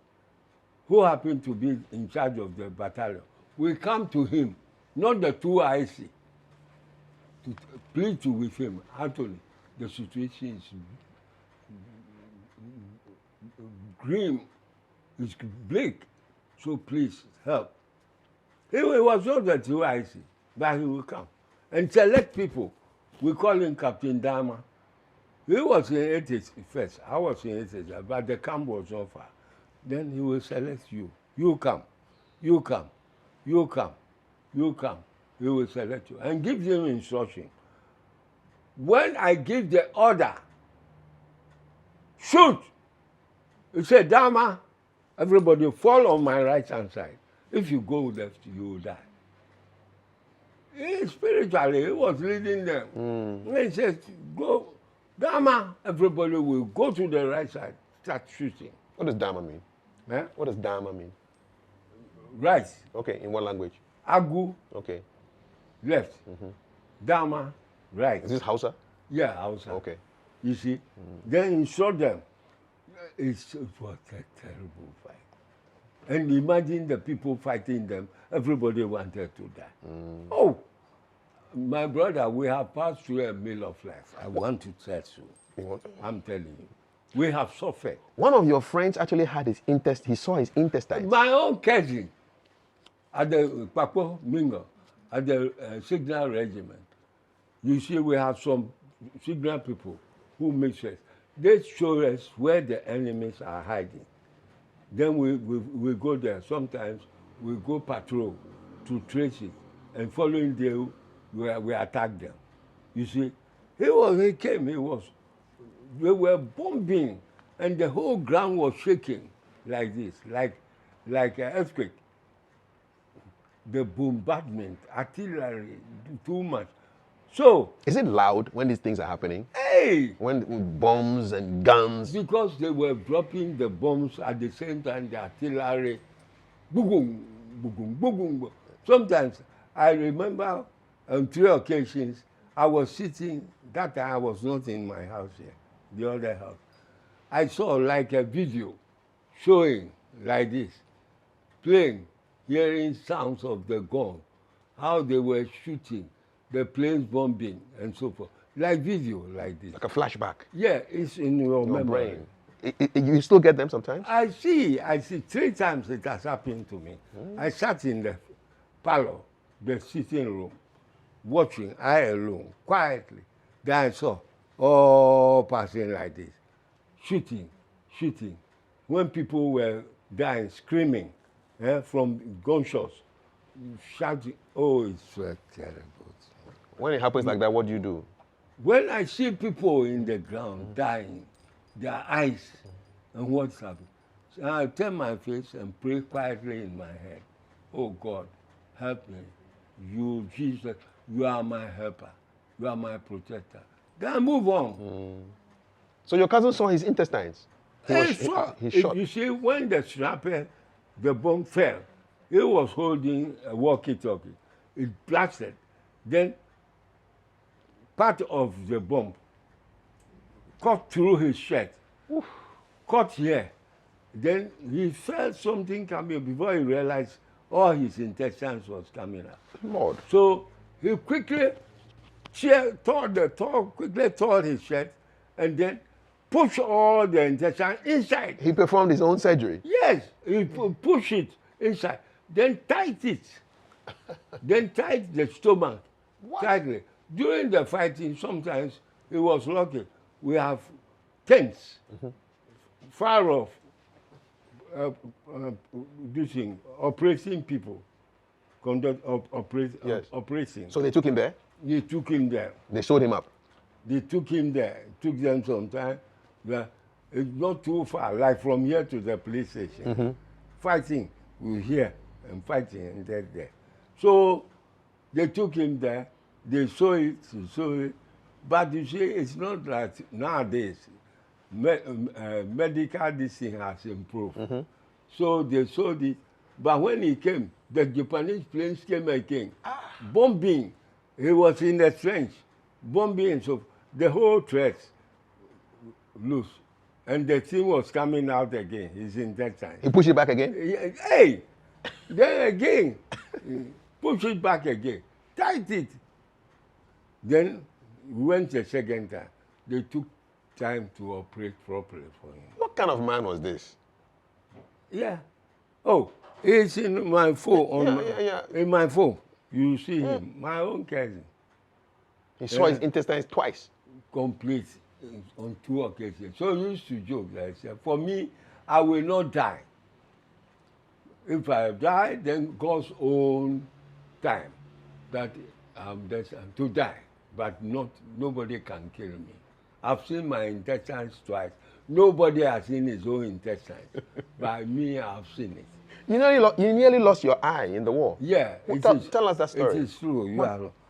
who happened to be in charge of the battalion, we come to him, not the 2IC, to plead with him. Anthony, the situation is grim, it's bleak, so please help. He was not the 2IC, but he will come and select people. We call him Captain Dama. He was in 80s first. I was in 80s, but the camp was not far. Then he will select you. You come, you come, you come, you come. He will select you and give them instruction. When I give the order, shoot, he said, Dama, everybody fall on my right-hand side. If you go left, you will die. Spiritually, he was leading them. And he said, go, Dama, everybody will go to the right side, start shooting. What does Dama mean? Eh? What does Dama mean? Right. Okay, in what language? Agu, Okay. left. Dama, right. Is this Hausa? Yeah, Hausa. Okay. You see? Then he shot them. It was a terrible fight. And imagine the people fighting them. Everybody wanted to die. Oh, my brother, we have passed through a meal of life. I want to tell you. I'm telling you. We have suffered. One of your friends actually had his intestine. He saw his intestines. My own cousin at the Papo Mingo, at the Signal Regiment. You see, we have some Signal people who make sense. They show us where the enemies are hiding. Then we go there. Sometimes we go patrol to trace it. And following day, we attack them. You see, he came, they were bombing, and the whole ground was shaking like this, like an earthquake. The bombardment, artillery, too much. So, is it loud when these things are happening? Hey! When bombs and guns? Because they were dropping the bombs at the same time, the artillery, boom, boom, boom, boom. Sometimes, I remember on 3 occasions, I was sitting, that time I was not in my house here, the other house. I saw like a video showing like this, playing, hearing sounds of the gun, how they were shooting, the planes bombing, and so forth. Like video, like this. Like a flashback? Yeah, it's in your memory. Brain. You still get them sometimes? I see. 3 times it has happened to me. I sat in the parlor, the sitting room, watching, I alone, quietly. Then I saw all passing like this, shooting. When people were dying, screaming from gunshots, shouting, oh, it's terrible. When it happens like that, what do you do? When I see people in the ground dying, their eyes and what's happening, so I turn my face and pray quietly in my head. Oh God, help me. You, Jesus, you are my helper. You are my protector. Then I move on. So your cousin saw his intestines? He shot. You see, when the sniper, the bomb fell, he was holding a walkie-talkie. It blasted. Then part of the bomb cut through his shirt, cut here. Then he felt something coming before he realized all his intestines was coming out. Lord. So he quickly tore his shirt and then pushed all the intestines inside. He performed his own surgery? Yes, he pushed it inside, then tied it. Then tied the stomach tightly. During the fighting, sometimes it was lucky. We have tents far off, operating people, operating. So they took him there? They took him there. They sewed him up? They took him there. It took them some time. It's not too far, like from here to the police station. Fighting, we're here, and fighting, and they're there. So they took him there. They saw it. But you see, it's not like nowadays. medical this thing has improved. So they sold it. But when he came, the Japanese planes came again. Bombing. He was in the trench. Bombing. So the whole threat loose. And the thing was coming out again. He's in that time. He pushed it back again? Hey! Then again. Push it back again. Tight it. Then we went the second time. They took time to operate properly for him. What kind of man was this? Yeah. Oh, it's in my phone. In my phone. You see him. My own cousin. He saw his intestines twice. Complete on 2 occasions. So he used to joke that I said, for me, I will not die. If I die, then God's own time that I'm destined to die. But nobody can kill me. I've seen my intestines twice. Nobody has seen his own intestines. By me, I've seen it. You nearly lost your eye in the war. Yeah. Tell us that story. It is true.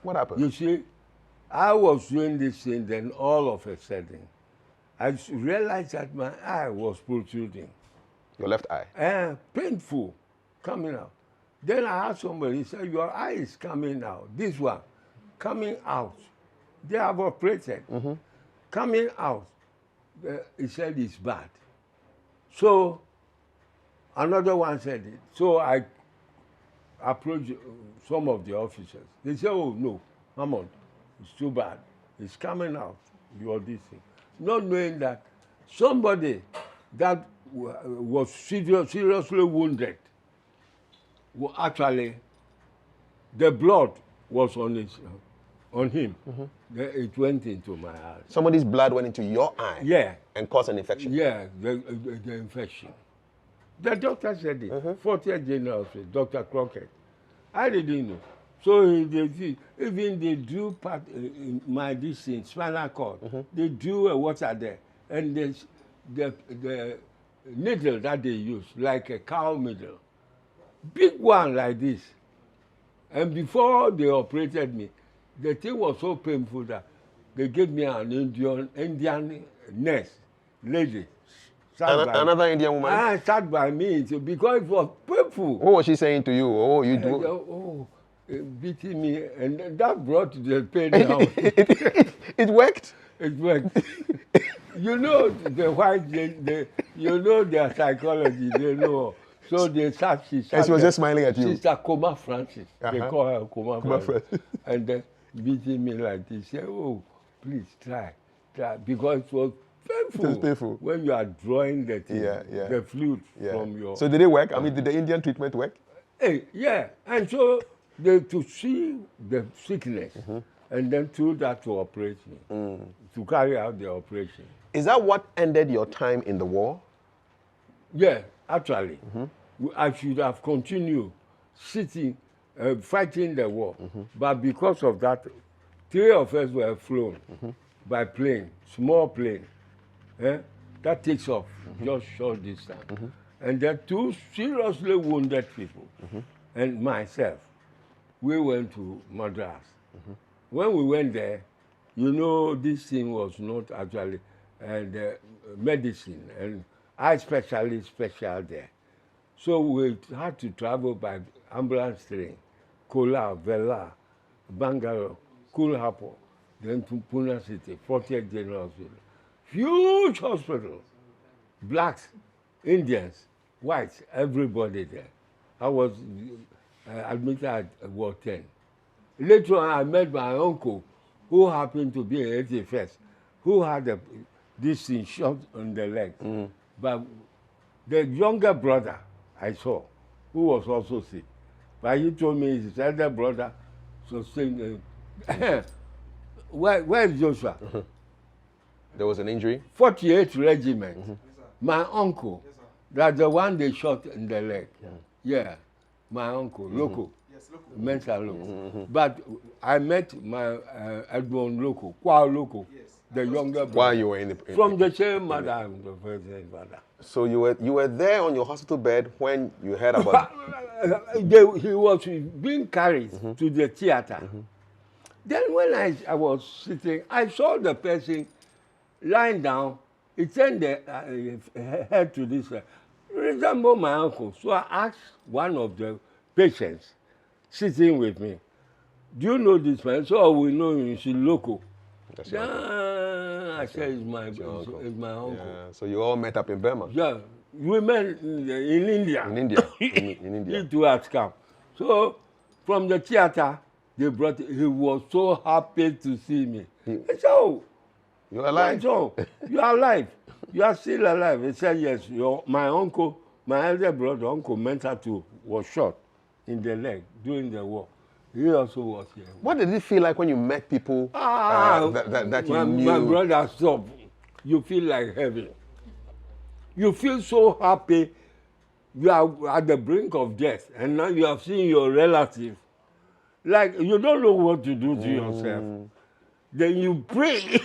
What happened? You see, I was doing this thing, then all of a sudden, I realized that my eye was protruding. Your left eye? Painful, coming out. Then I asked somebody, he said, your eye is coming out. This one, coming out. They have operated. Coming out. He said it's bad. So another one said it. So I approached some of the officers. They said, oh no, Hammond, it's too bad. It's coming out. You're this thing. Not knowing that somebody that was seriously wounded, actually, the blood was on him. It went into my eye. Somebody's blood went into your eye? Yeah. And caused an infection? Yeah, the infection. The doctor said it. 40th General, Dr. Crockett. I didn't know. So even they do part my spinal cord. They do a water there, and the needle that they use, like a cow needle, big one like this. And before they operated me, the thing was so painful that they gave me an Indian nurse, lady. Another Indian woman? Sat by me because it was painful. What was she saying to you? Oh, you do? Beating me, and that brought the pain down. It worked? It worked. You know the white, you know their psychology, they know. So they sat, she sat. And she was just smiling at you. Sister Coma Francis. They call her Coma Francis. And then beating me like this. Say, oh, please try. Because it was painful. It was painful. When you are drawing the thing, the fluid from your... So did it work? I mean, did the Indian treatment work? Yeah. And so to see the sickness and then through that to operate me, to carry out the operation. Is that what ended your time in the war? Yeah, actually. I should have continued sitting, fighting the war. But because of that, 3 of us were flown by plane, small plane. That takes off just short distance. And there are 2 seriously wounded people and myself. We went to Madras. When we went there, you know, this thing was not actually medicine and eye specialist special there. So we had to travel by ambulance train, Kola, Vela, Bangalore, Kolhapur, then to Pune City, 40th General Hospital. Huge hospital. Blacks, Indians, whites, everybody there. I was admitted at Ward 10. Later on, I met my uncle, who happened to be in 81st, who had this thing shot on the leg. But the younger brother I saw, who was also sick, but he told me his elder brother sustained. Where is Joshua? There was an injury? 48th Regiment. My uncle, that's the one they shot in the leg. Yeah, my uncle, local. Yes, local. Mental local. But I met my Edmond local, Kwa local, the younger brother. While you were in the... From the same mother, the first mother. So you were there on your hospital bed when you heard about... He was being carried to the theater. Then when I was sitting, I saw the person lying down He turned the head to this side. Resemble my uncle. So I asked one of the patients sitting with me, do you know this man? So we know him, he's local. That's your uncle. I said, it's my uncle. It's my uncle. Yeah. So you all met up in Burma? Yeah, we met in India. In India. in India. He too has come. So from the theater, they brought. He was so happy to see me. I said, "Oh, You're alive? You are alive. You are still alive." He said, "Yes." My uncle, my elder brother, Uncle Mensah, was shot in the leg during the war. He also was here. What did it feel like when you met people that you knew? My brother, stop. You feel like heaven. You feel so happy. You are at the brink of death, and now you have seen your relative. Like, you don't know what to do to yourself. Then you pray.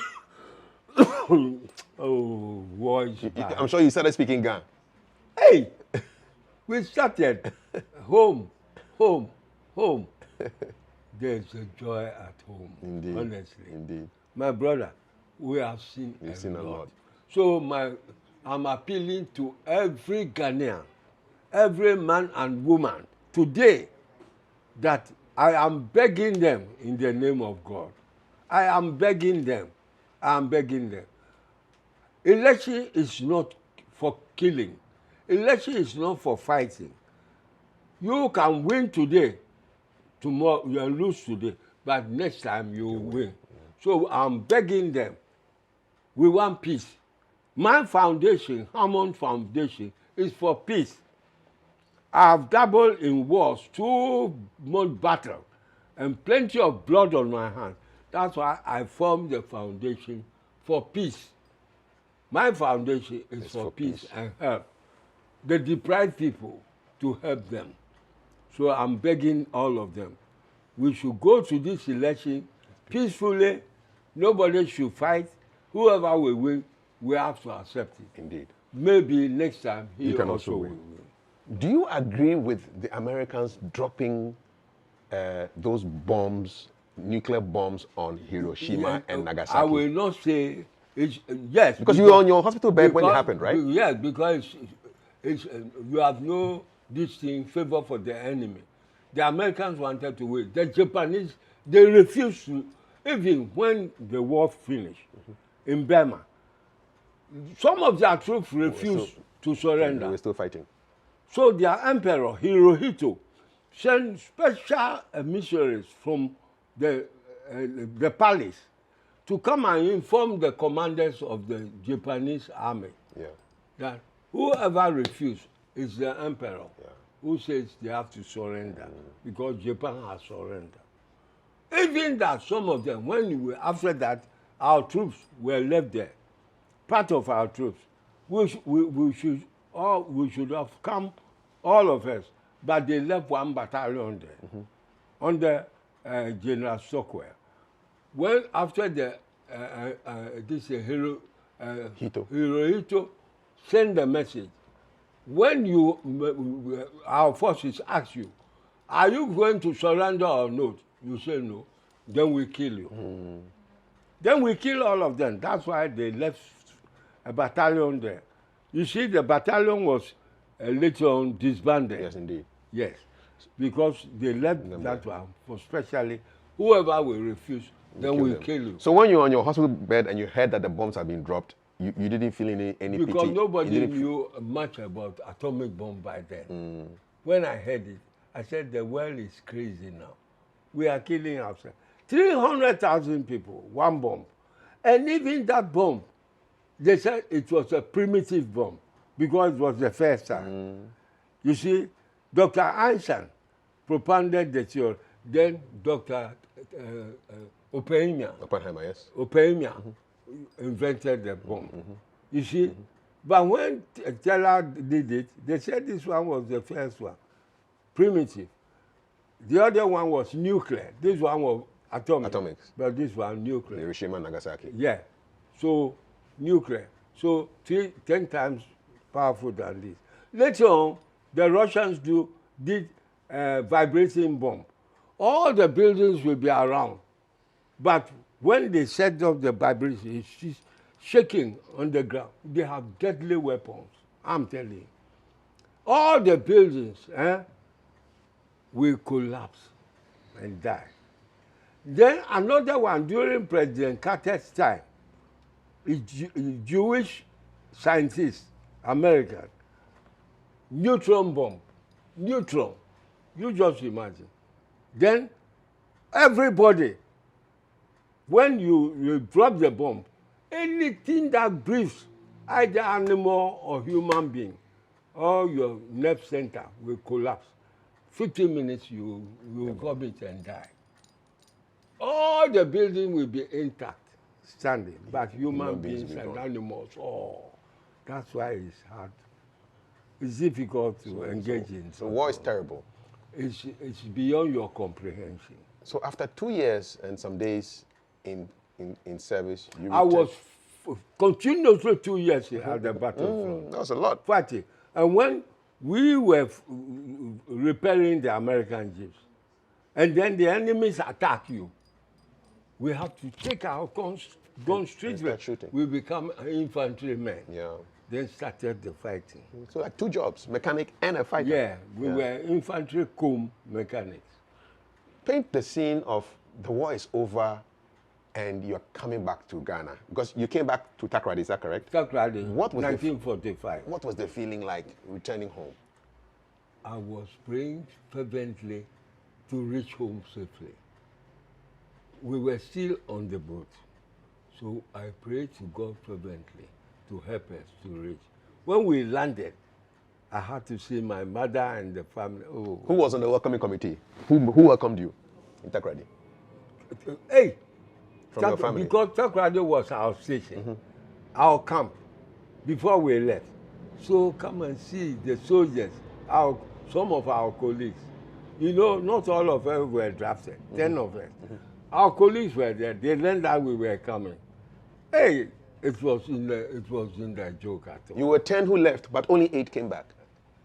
Oh, voice. I'm sure you started speaking Ghana. Hey, we started. Home. There's a joy at home. Indeed. Honestly. Indeed. My brother, we have seen a lot. So I'm appealing to every Ghanaian, every man and woman today, that I am begging them in the name of God. I am begging them. Election is not for killing. Election is not for fighting. You can win today, tomorrow you will lose today, but next time you will win. So I'm begging them. We want peace. My foundation, Hammond Foundation, is for peace. I have dabbled in wars, 2 months battle, and plenty of blood on my hands. That's why I formed the foundation for peace. My foundation is for peace and help the deprived people, to help them. So I'm begging all of them. We should go to this election peacefully. Nobody should fight. Whoever will win, we have to accept it. Indeed. Maybe next time he can also also will win. win. Do you agree with the Americans dropping those bombs, nuclear bombs on Hiroshima and Nagasaki? I will not say it's, yes. Because you were on your hospital bed when it happened, right? Yes, because you have no this thing favor for the enemy. The Americans wanted to win. The Japanese, they refused to, even when the war finished in Burma. Some of their troops refused to surrender. They were still fighting. So their emperor, Hirohito, sent special emissaries from the palace to come and inform the commanders of the Japanese army that whoever refused is the emperor who says they have to surrender because Japan has surrendered. Even that some of them, after that, our troops were left there, part of our troops, we should have come, all of us, but they left 1 battalion there, under General Stockwell. Well, after Hirohito sent the message, when our forces ask you, are you going to surrender or not? You say no, then we kill you. Then we kill all of them. That's why they left a battalion there. You see, the battalion was later on disbanded. Yes, indeed. Yes, because they left that one for specially whoever will refuse, then we'll kill you. So when you're on your hospital bed and you heard that the bombs had been dropped, you didn't feel any pity? Because nobody knew much about atomic bomb by then. When I heard it, I said the world is crazy now. We are killing ourselves. 300,000 people, 1 bomb. And even that bomb, they said it was a primitive bomb because it was the first time. You see, Dr. Einstein propounded the theory. Then Dr. Oppenheimer, yes. Oppenheimer invented the bomb. You see, but when Teller did it, they said this one was the first one, primitive. The other one was nuclear. This one was atomics. But this one nuclear. Hiroshima and Nagasaki. Yeah. So nuclear. So 10 times powerful than this. Later on, the Russians did vibrating bomb. All the buildings will be around. But when they set up the vibration, shaking on the ground. They have deadly weapons. I'm telling you. All the buildings will collapse and die. Then another one during President Carter's time, a Jewish scientist, American, neutron bomb, neutron. You just imagine. Then everybody, when you drop the bomb, anything that breathes, either animal or human being, all your nerve center will collapse. 15 minutes, you will vomit and die. All the building will be intact, standing, but human beings and animals, that's why it's hard. It's difficult to engage in. The war is terrible. It's beyond your comprehension. So after 2 years and some days in service, you I was continuously 2 years at the battlefront. That was a lot. Fighting. And when we were repelling the American jeeps, and then the enemies attack you, we have to take our guns straight. We become infantrymen. Yeah. Then started the fighting. So like 2 jobs, mechanic and a fighter. Yeah, we were infantry comb mechanics. Paint the scene of the war is over and you're coming back to Ghana. Because you came back to Takoradi, is that correct? Takoradi, What was 1945. What was the feeling like returning home? I was praying fervently to reach home safely. We were still on the boat. So I prayed to God fervently to help us to reach. When we landed, I had to see my mother and the family. Oh. Who was on the welcoming committee? Who welcomed you in Takoradi? Hey! From your family? Because Takoradi was our station, our camp, before we left. So come and see the soldiers, some of our colleagues. You know, not all of us were drafted, 10 of us. Our colleagues were there. They learned that we were coming. Hey, it was in the joke at all. You were 10 who left, but only 8 came back.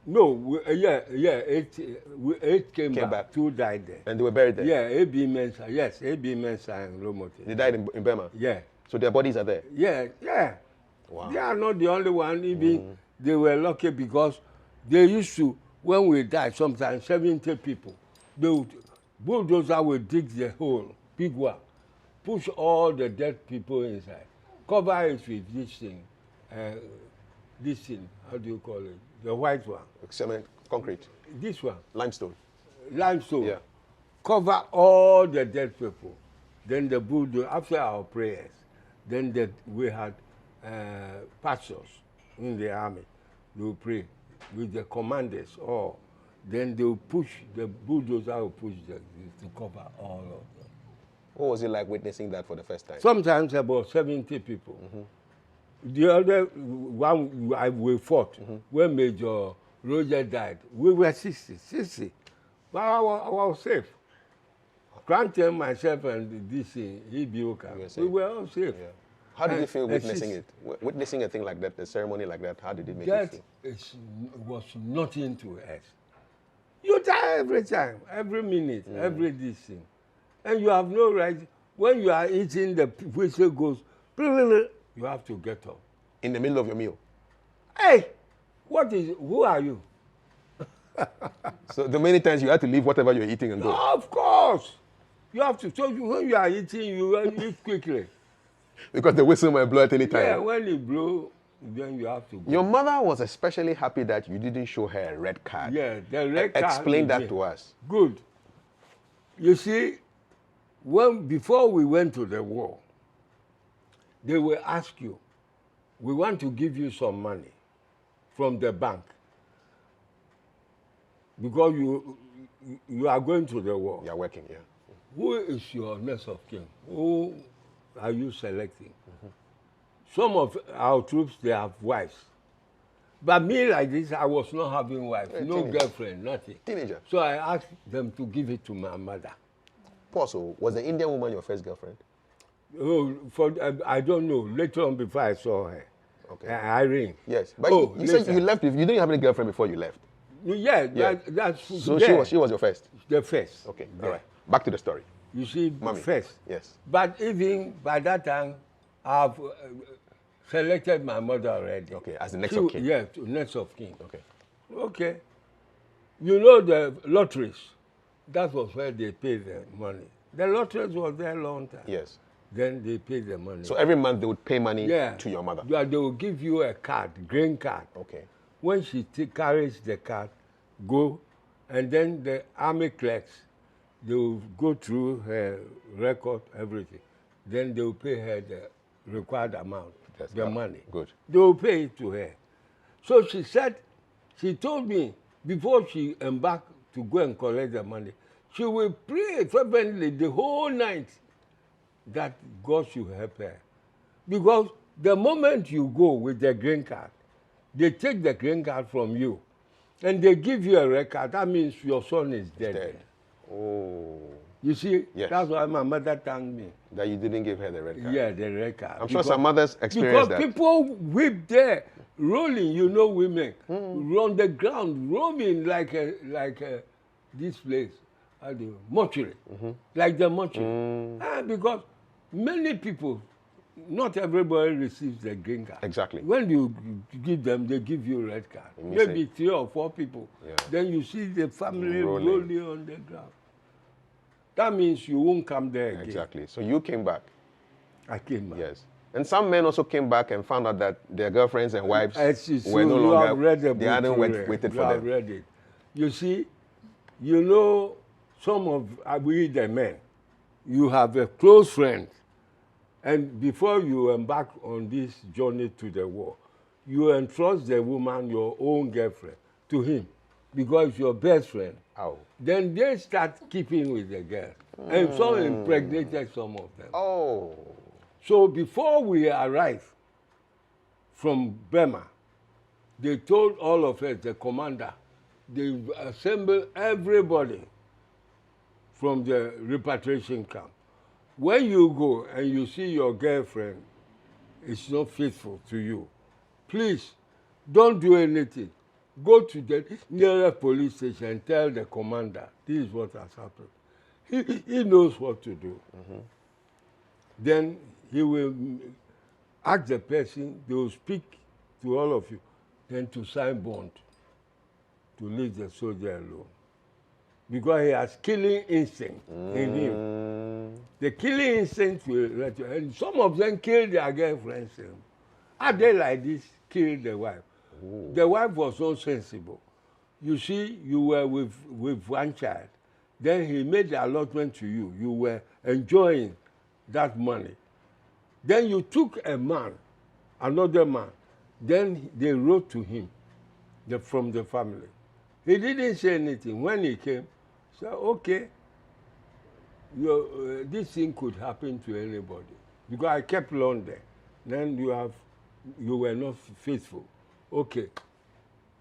No, 8 came back. 2 died there. And they were buried there? Yeah, A.B. Mensah. Yes, A.B. Mensah and Lomote. They died in Burma? Yeah. So their bodies are there? Yeah. Wow. They are not the only one. Even they were lucky because they used to, when we died, sometimes 70 people, the bulldozer would dig the hole, big one, push all the dead people inside, cover it with this thing, how do you call it? The white one. Cement, concrete. This one. Limestone. Limestone. Yeah. Cover all the dead people. Then the bulldozer, after our prayers, then we had pastors in the army. They will pray with the commanders. Then they will push, the bulldozer will push to cover all of them. What was it like witnessing that for the first time? Sometimes about 70 people. The other one we fought, when Major Roger died, we were 60. But I was safe. Granted, myself and this Ibioka, we were all safe. Yeah. How did you feel witnessing it? Witnessing a thing like that, a ceremony like that, how did it make you feel? That was nothing to us. You die every time, every minute, every this thing. And you have no right, when you are eating, the whistle goes, you have to get up. In the middle of your meal? Hey, who are you? So the many times you had to leave whatever you're eating and go? Of course. You have to, so when you are eating, you eat quickly. Because the whistle might blow at any time? Yeah, when it blows, then you have to go. Your mother was especially happy that you didn't show her a red card. Yeah, the red card. Explain that to us. Good. You see, before we went to the war, they will ask you, we want to give you some money from the bank because you are going to the war. You are working, yeah. Who is your next of kin? Who are you selecting? Some of our troops, they have wives. But me like this, I was not having wife, no teenager. Girlfriend, nothing. Teenager. So I asked them to give it to my mother. So was the Indian woman your first girlfriend? Oh, I don't know. Later on, before I saw her, okay. Irene. Yes, but you said you left. You didn't have any girlfriend before you left. Yeah. That's so she was your first. The first. Okay, all right. Back to the story. You see, Mommy. first. Yes. But even by that time, I've selected my mother already. Okay, as the next of kin. Yes, next of kin. Okay. Okay. You know the lotteries, that was where they paid the money. The lotteries was there a long time. Yes. Then they paid the money. So every month they would pay money to your mother? Yeah, they will give you a card, green card. Okay. When she carries the card, go, and then the army clerks, they will go through her record, everything. Then they will pay her the required amount, the money. Good. They will pay it to her. So she said, she told me, before she embarked to go and collect the money, she will pray fervently the whole night that God should help her. Because the moment you go with the green card, they take the green card from you, and they give you a red card. That means your son is dead. Oh. You see, yes. That's why my mother thanked me. That you didn't give her the red card? Yeah, the red card. I'm sure some mothers experience that. Because people weep there, rolling, you know, women, on the ground, roaming like this place, the mortuary, like the mortuary. Because many people, not everybody receives the green card. Exactly. When you give them, they give you a red card. Maybe 3 or 4 people. Yeah. Then you see the family rolling on the ground. That means you won't come there again. Exactly. So you came back. I came back. Yes. And some men also came back and found out that their girlfriends and wives were no you longer, have read the they hadn't waited for them. Have read it. You see, you know, some of we the men, you have a close friend, and before you embark on this journey to the war, you entrust the woman, your own girlfriend, to him, because it's your best friend. Oh. Then they start keeping with the girl. And some impregnated some of them. Oh. So before we arrived from Burma, they told all of us, the commander, they assembled everybody from the repatriation camp. When you go and you see your girlfriend is not faithful to you, please don't do anything. Go to the nearest police station and tell the commander, this is what has happened. He knows what to do. Then he will ask the person, they will speak to all of you, then to sign bond, to leave the soldier alone. Because he has killing instinct in him. The killing instinct will let you, and some of them kill their girlfriends. Are they like this, kill the wife? Ooh. The wife was so sensible. You see, you were with one child. Then he made the allotment to you. You were enjoying that money. Then you took a man, another man. Then they wrote to him from the family. He didn't say anything. When he came, he said, okay, this thing could happen to anybody. Because I kept long there. Then you were not faithful. Okay,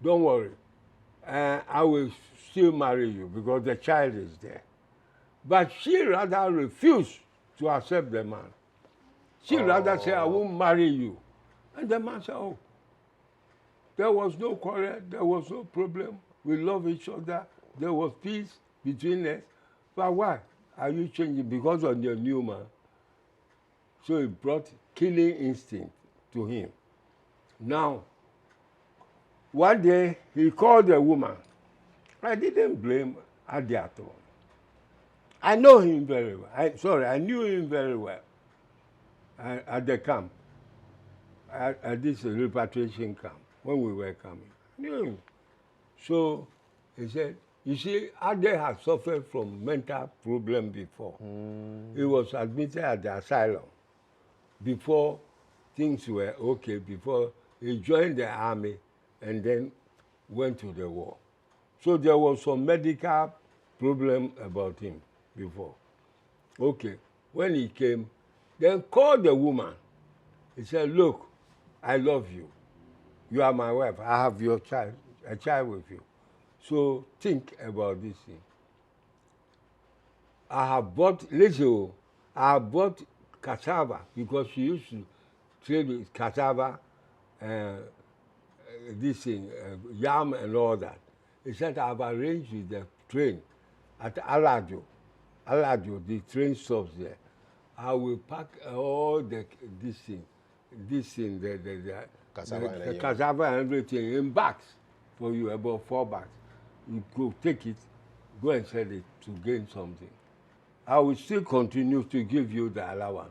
don't worry. I will still marry you because the child is there. But she rather refused to accept the man. She rather said, I won't marry you. And the man said, oh, there was no quarrel, there was no problem. We love each other. There was peace between us. But why are you changing? Because of your new man. So it brought killing instinct to him. Now, one day, he called the woman. I didn't blame Adi at all. I know him very well. I knew him very well at the camp, at this repatriation camp, when we were coming. I knew him. So he said, you see, Adi had suffered from mental problem before. He was admitted at the asylum before things were okay, before he joined the army and then went to the war. So there was some medical problem about him before. Okay, when he came, then called the woman. He said, look, I love you. You are my wife. I have your child, a child with you. So think about this thing. I have bought, listen, I have bought cassava because she used to trade with cassava, this thing, yam and all that. He said, I've arranged with the train at Aladio, the train stops there. I will pack all this thing this thing, the Cassava and yam. cassava and everything in bags for you, about 4 bags. You go take it, go and sell it to gain something. I will still continue to give you the allowance.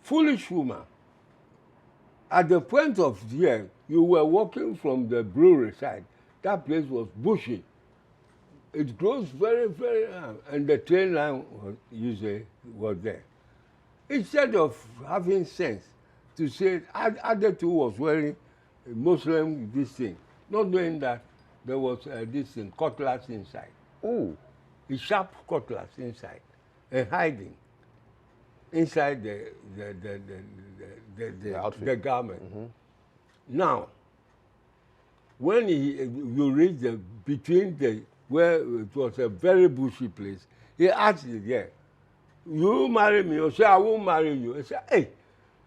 Foolish woman. At the point of year, you were walking from the brewery side. That place was bushy. It grows very, very, and the train line was there. Instead of having sense to say, other two was wearing a Muslim this thing, not knowing that there was this thing, cutlass inside. Oh. A sharp cutlass inside, and hiding inside the outfit. the garment. Mm-hmm. Now, when you reach between where it was a very bushy place, he asked the girl, "You marry me?" Or say, "I won't marry you." He said, "Hey,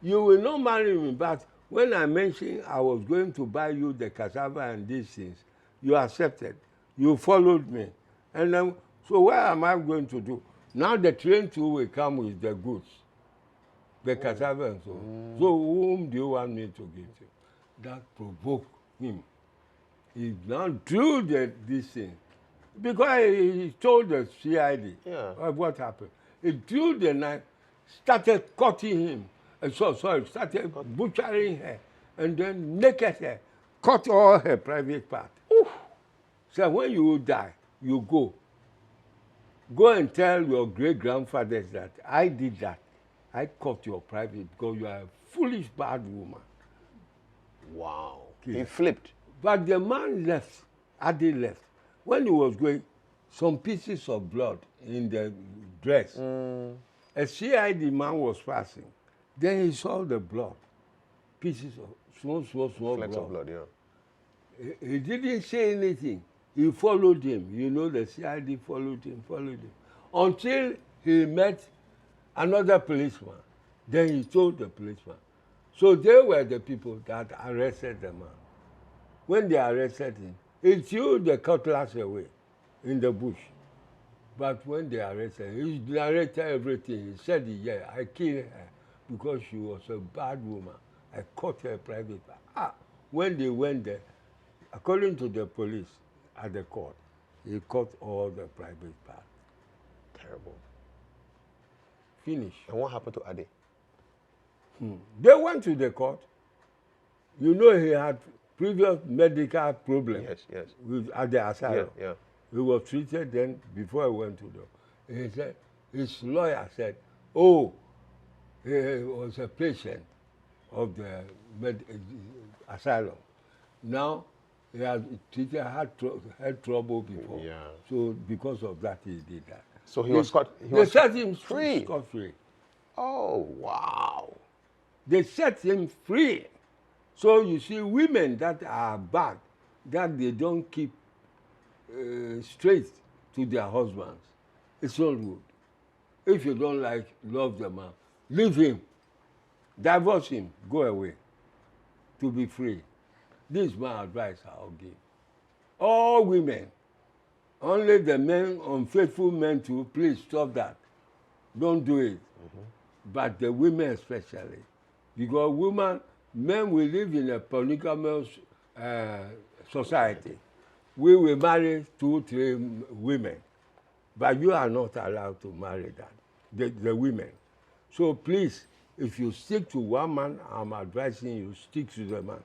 you will not marry me, but when I mentioned I was going to buy you the cassava and these things, you accepted. You followed me. And then, so what am I going to do? Now the train too will come with the goods, the cassava and so on. So whom do you want me to give to?" That provoked him. He now drew this thing. Because he told the CID of what happened. He drew the knife, started cutting him. Started butchering her, and then naked her, cut all her private part. Oof. So when you die, you go. Go and tell your great-grandfathers that I did that. I cut your private because you are a foolish, bad woman. Wow. Okay. He flipped. But the man left. Adi left. When he was going, some pieces of blood in the dress. A CID man was passing. Then he saw the blood. Pieces of small Flecks blood. of blood, yeah. He didn't say anything. He followed him. You know, the CID followed him. Until he met another policeman. Then he told the policeman. So they were the people that arrested the man. When they arrested him, he threw the cutlass away in the bush. But when they arrested him, he narrated everything. He said, "Yeah, I killed her because she was a bad woman. I cut her private part." When they went there, according to the police at the court, he cut all the private part. Terrible. Finish. And what happened to Ade? They went to the court. You know he had previous medical problems Yes. at the asylum. Yeah. He was treated then before he went to the. He said, his lawyer said, "Oh, he was a patient of the asylum. Now he had had trouble before. Yeah. So because of that, he did that. So he was caught. They set him free. Scot-free. Oh, wow. They set him free. So you see, women that are bad, that they don't keep straight to their husbands, it's not good. If you don't love the man, leave him, divorce him, go away, to be free. This is my advice I'll give. All women, only the men, unfaithful men too, please stop that. Don't do it. But the women especially, because men will live in a polygamous society. We will marry 2, 3 women, but you are not allowed to marry the women. So please, if you stick to one man, I'm advising you, stick to the man.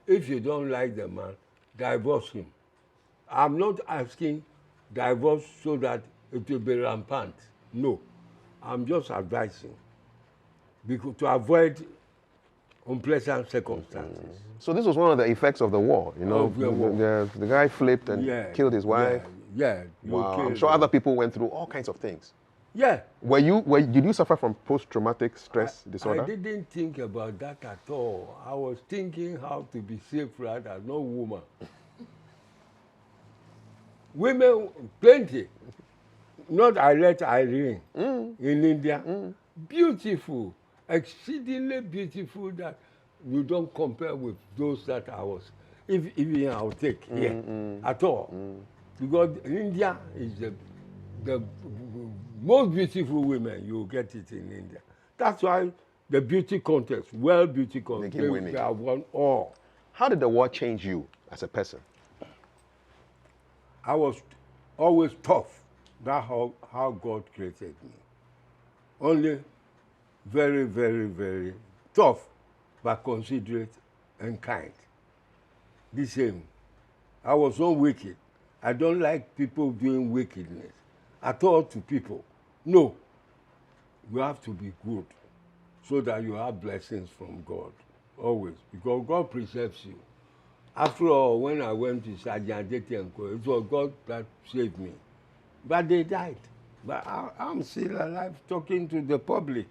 If you don't like the man, divorce him. I'm not asking divorce so that it will be rampant. No, I'm just advising because to avoid unpleasant circumstances. So this was one of the effects of the war, you know. The guy flipped and killed his wife. Yeah. Wow. I'm sure other people went through all kinds of things. Yeah. Did you suffer from post-traumatic stress disorder? I didn't think about that at all. I was thinking how to be safe rather, no woman. Women, plenty. Not Arlette Irene in India. Beautiful, exceedingly beautiful that you don't compare with those that I was, even I'll take here at all. Because India is the most beautiful women, you get it in India. That's why the beauty contest, world beauty contest. They keep winning. They have won all. How did the war change you as a person? I was always tough. That's how God created me. Only very, very, very tough, but considerate and kind. The same. I was not wicked. I don't like people doing wickedness at all to people. No. You have to be good so that you have blessings from God, always, because God preserves you. After all, when I went to Sergeant Dete and Co, it was God that saved me. But they died. But I'm still alive talking to the public.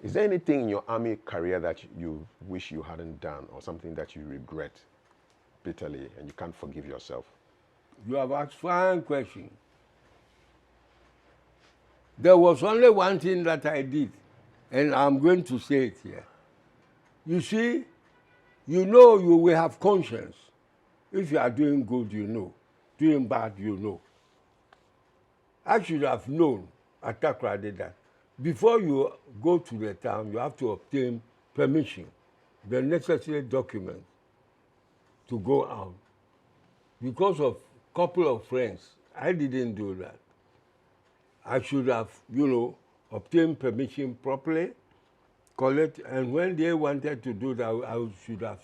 Is there anything in your army career that you wish you hadn't done, or something that you regret bitterly and you can't forgive yourself? You have asked fine question. There was only one thing that I did, and I'm going to say it here. You see, you know you will have conscience. If you are doing good, you know. Doing bad, you know. I should have known at Takrady that before you go to the town, you have to obtain permission, the necessary documents to go out. Because of a couple of friends, I didn't do that. I should have, obtained permission properly, collect, and when they wanted to do that, I should have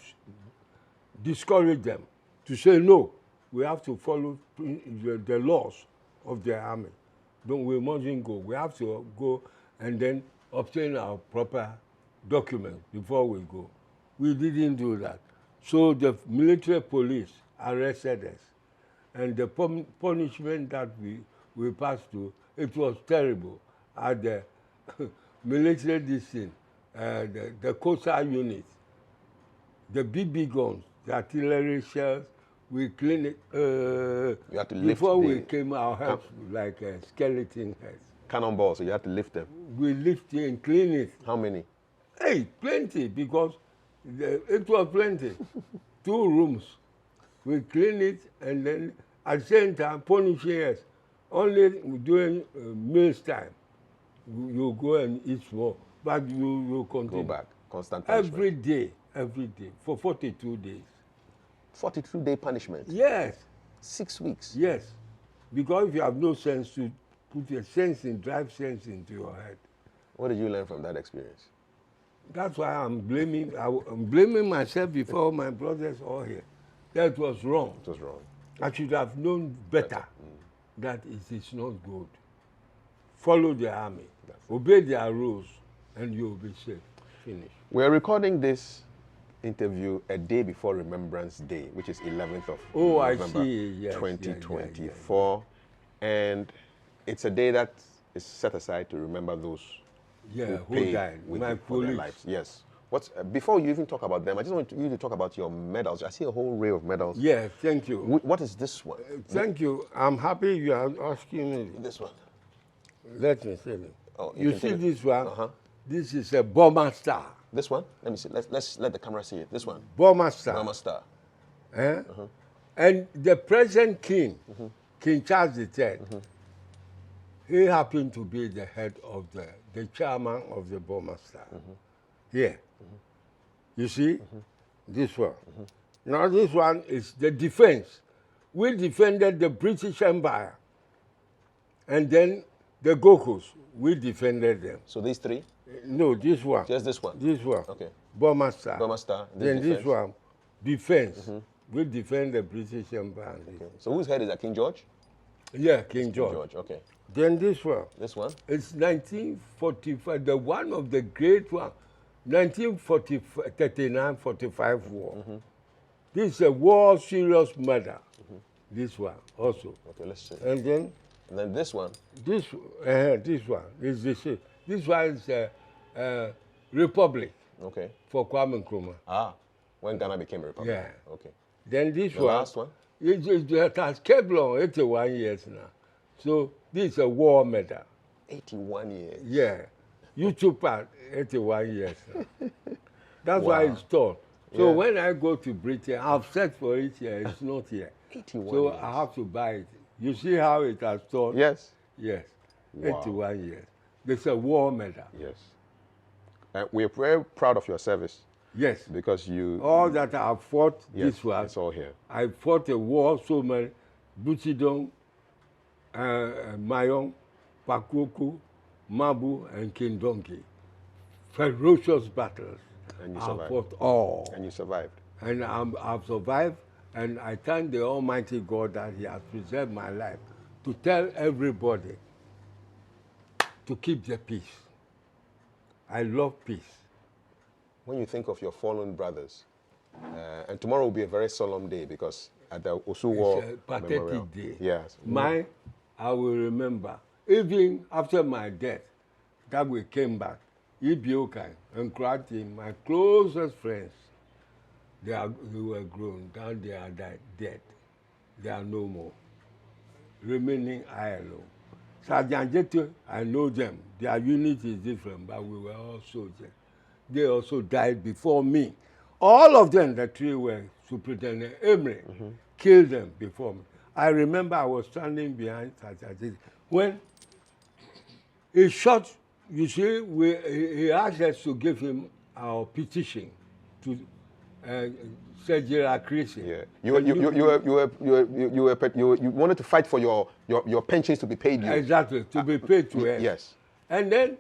discouraged them to say, no, we have to follow the laws of the army. We mustn't go. We have to go and then obtain our proper documents before we go. We didn't do that. So the military police arrested us. And the punishment that we passed through, it was terrible. At the military district, the coastal unit, the BB guns, the artillery shells, we clean it. You had to lift before we came, our heads like a skeleton heads. Cannonballs, so you had to lift them. We lift it and clean it. How many? Hey, plenty, because it was plenty. 2 rooms. We clean it, and then at the same time, punishing us. Only during meals time, you go and eat more, but you continue. Go back, constant punishment. Every day, for 42 days. 42-day punishment? Yes. 6 weeks? Yes. Because if you have no sense to put drive sense into your head. What did you learn from that experience? That's why I'm blaming myself before my brothers all here. That was wrong. It was wrong. I should have known better that it is not good. Follow the army, obey their rules, and you'll be safe. Finish. We're recording this interview a day before Remembrance Day, which is 11th of November, yes, 2024. And it's a day that is set aside to remember those who died, for their lives. Yes. Before you even talk about them, I just want you to talk about your medals. I see a whole array of medals. Yeah, thank you. What is this one? Thank you. I'm happy you are asking me. This one. Let me see it. Oh, you see this one? This is a Burma star. This one? Let me see. Let's let the camera see it. This one. Burma star. Burma star. And the present king, King Charles III, he happened to be the head of the chairman of the Burma star. Here. You see? This one. Now this one is the defense. We defended the British Empire. And then the Gokos, we defended them. So these 3? No, this one. Just this one? This one. Okay. Burma star. Burma star. Then this one, defense. We defend the British Empire. Okay. So whose head is that? King George? Yeah, King George. King George, okay. Then this one. This one? It's 1945, the one of the great one. 1939-45 war. This is a war serious matter. This one also. Okay, let's see. And then this one. This one is this one is Republic. Okay. For Kwame Nkrumah. When Ghana became a republic. Yeah. Okay. Then this the one. Last one. It has kept long 81 years now. So this is a war medal. 81 years. Yeah. You took part 81 years now. That's why it's tall. So when I go to Britain, I've searched for it here. It's not here. 81 so years. I have to buy it. You see how it has tall? Yes. Yes. Wow. 81 years. There's a war medal. Yes. We're very proud of your service Yes. because you... All that I have fought, yes, this was. it's all here. I fought a war so many, Butidong, Mayong, Pakuku, Mabu, and King Donkey. Ferocious battles. And you I survived. fought all. And you survived. And I've survived, and I thank the Almighty God that He has preserved my life to tell everybody to keep the peace. I love peace. When you think of your fallen brothers, and tomorrow will be a very solemn day because at the Osu War It's a pathetic Memorial. day. Yes. Mine, I will remember. Even after my death, that we came back, Ibiokai and Krati, my closest friends, they were grown. Now they are dead. They are no more. Remaining I alone. Sergeant Jeto, I know them. Their unit is different, but we were all soldiers. They also died before me. All of them, the three were Superintendent Emery, killed them before me. I remember I was standing behind Sergeant Jeto when he shot. You see, he asked us to give him our petition to Sergeant Chrissy. Yeah. You wanted to fight for your pensions to be paid you. Exactly, to be paid to us. Yes. And then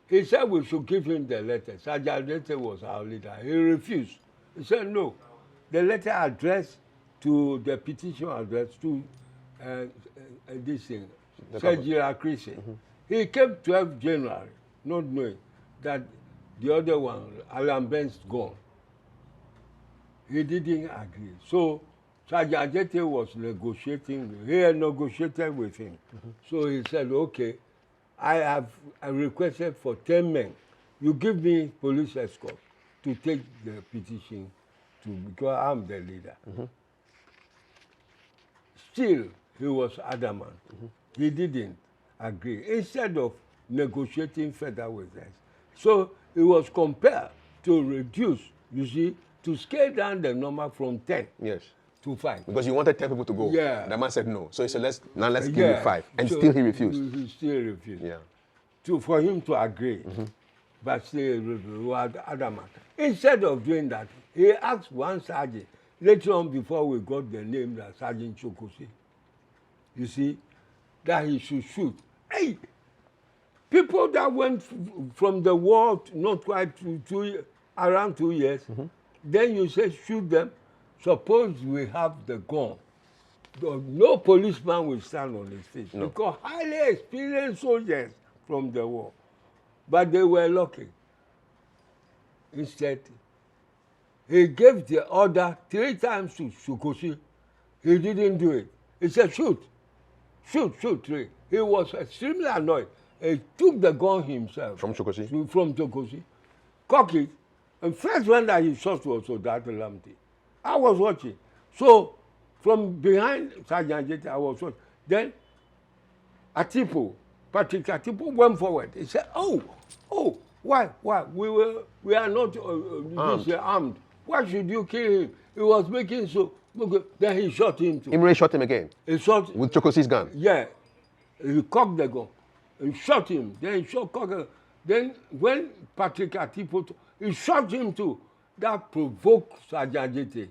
he said we should give him the letter. Sergeant Jeto was our leader. He refused. He said no. The letter addressed to the petition addressed to this thing, Sergeant Chrissy. He came 12th January, not knowing that the other one, Alan Ben's gone. He didn't agree. So Sergeant Jeto was negotiating. He had negotiated with him. So he said, okay, I requested for 10 men. You give me police escort to take the petition because I'm the leader. Still, he was adamant. He didn't agree. Instead of negotiating further with us. So he was compelled to reduce, you see, to scale down the number from 10 Yes. to 5. Because you wanted 10 people to go. Yeah. The man said no. So he said, let's give you 5. And So still he refused. He still refused. Yeah. For him to agree. But still he was adamant. Instead of doing that, he asked one sergeant, later on before we got the name that Sergeant Chokosi, you see, that he should shoot. Hey, people that went from the war not quite around 2 years, then you say shoot them. Suppose we have the gun. No policeman will stand on his feet because highly experienced soldiers from the war. But they were lucky. Instead, he gave the order 3 times to Sukosi. He didn't do it. He said, shoot, 3. He was extremely annoyed. He took the gun himself. From Chokosi? From Chokosi. Cocked it. And first one that he shot was Odata Lamti. I was watching. So, from behind Sergeant Jeto, I was watching. Then, Patrick Atipo went forward. He said, oh, why? We are not armed. Why should you kill him? He was making so. Then he shot him too. Imre shot him again? He shot. With Chokosi's gun? Yeah. He cocked the gun. He shot him. Then he shot Cocker. Then when Patrick Atipo, he shot him too. That provoked Sergeant Jeto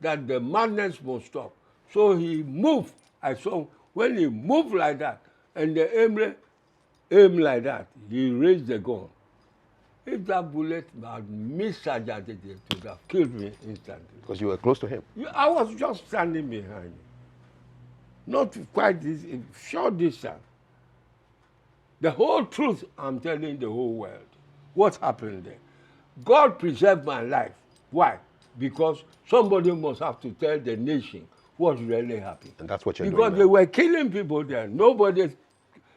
that the madness must stop. So he moved. I saw when he moved like that, and the Emre aimed like that, he raised the gun. If that bullet had missed Sergeant Jeto, it would have killed me instantly. Because you were close to him? I was just standing behind him. Not quite this, short distance. The whole truth, I'm telling the whole world. What happened there? God preserved my life. Why? Because somebody must have to tell the nation what really happened. And that's what you're doing Because now. they were killing people there. Nobody,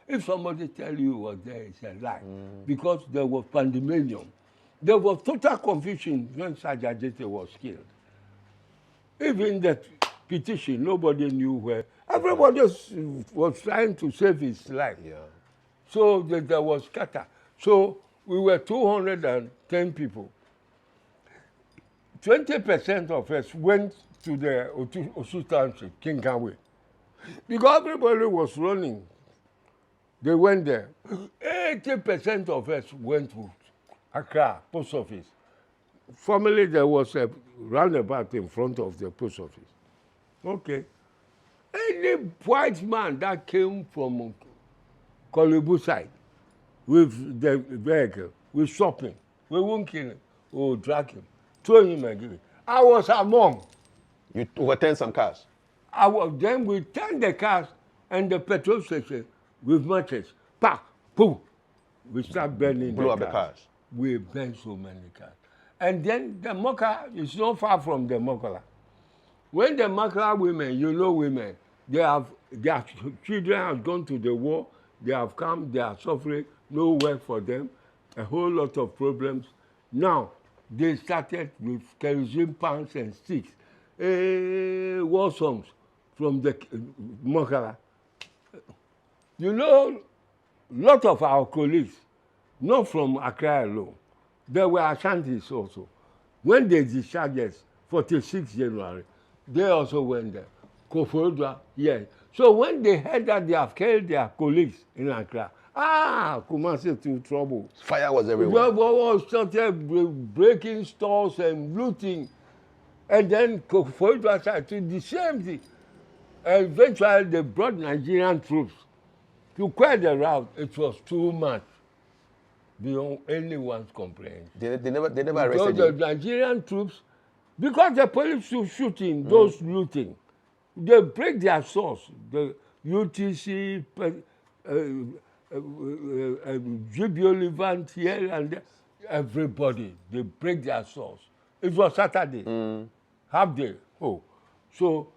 if somebody tell you was there, it's a lie. Because there was pandemonium. There was total confusion when Sergeant Jeto was killed. Even that petition, nobody knew where. Everybody was trying to save his life. Yeah. So there was scatter. So we were 210 people. 20% of us went to the Osu Township, Kinkawe. Because everybody was running. They went there. 80% of us went Accra, post office. Formerly, there was a roundabout in front of the post office. Okay. Any white man that came from Kolibu side with the vehicle, with shopping, we won't kill him. We'll drag him, throw him again. I was among. You overturned some cars. Then we turned the cars and the petrol station with matches. Pa, poof. We start burning Blew up the cars. We burned so many cars. And then the Moka is not far from the Mokala. When the Makala women, you know women, their children have gone to the war, they have come, they are suffering, no work for them, a whole lot of problems. Now, they started with kerosene pans and sticks, war songs from the Mokala. You know, a lot of our colleagues, not from Accra alone, there were Ashantis also. When they discharged us, 46 January, they also went there. Kafui Dey, yes. So when they heard that they have killed their colleagues in Accra, Kumasi to trouble. Fire was everywhere. We started breaking stores and looting. And then Kafui Dey started to the same thing. And eventually they brought Nigerian troops to clear the route. It was too much beyond anyone's comprehension. They never arrested Because you. the Nigerian troops, because the police were shooting, those looting, they break their source. The UTC, GBO Levant here and there, everybody, they break their source. It was Saturday, half day. Oh, so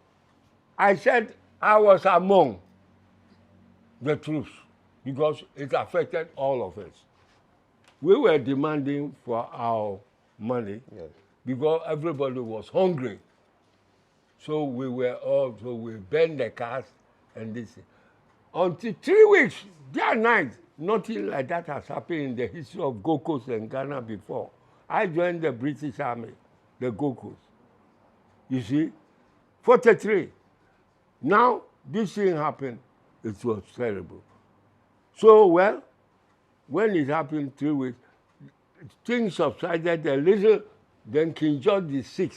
I said I was among the troops because it affected all of us. We were demanding for our money. Yes. Because everybody was hungry. So we burned the cars and this. Until 3 weeks, day and night, nothing like that has happened in the history of Gold Coast and Ghana before. I joined the British Army, the Gold Coast. You see, 43. Now, this thing happened, it was terrible. So, well, when it happened 3 weeks, things subsided a little. Then King George VI,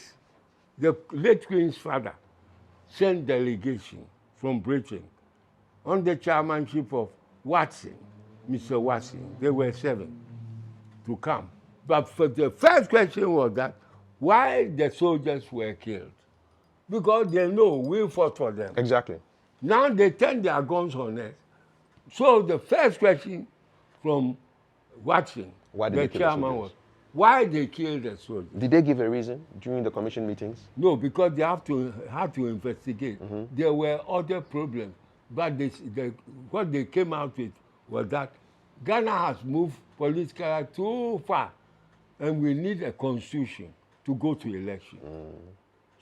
the late Queen's father, sent delegation from Britain on the chairmanship of Watson, Mr. Watson. They were 7 to come. But for the first question was that why the soldiers were killed. Because they know we fought for them. Exactly. Now they turn their guns on us. So the first question from Watson, the chairman, was, why they killed the soldiers? Did they give a reason during the commission meetings? No, because they have to investigate. There were other problems, but what they came out with was that Ghana has moved politically too far, and we need a constitution to go to election.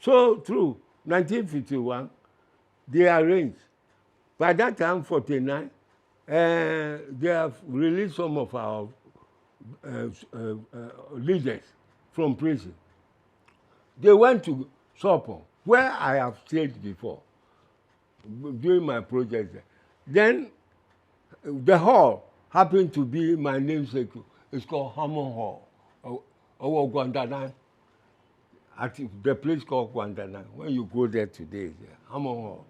So through 1951, they arranged. By that time, 49, they have released some of our leaders from prison. They went to Sopon, where I have stayed before, doing my project there. Then the hall happened to be my namesake. It's called Hammond Hall, or Guantanamo, at the place called Guantanamo. When you go there today, Hammond Hall,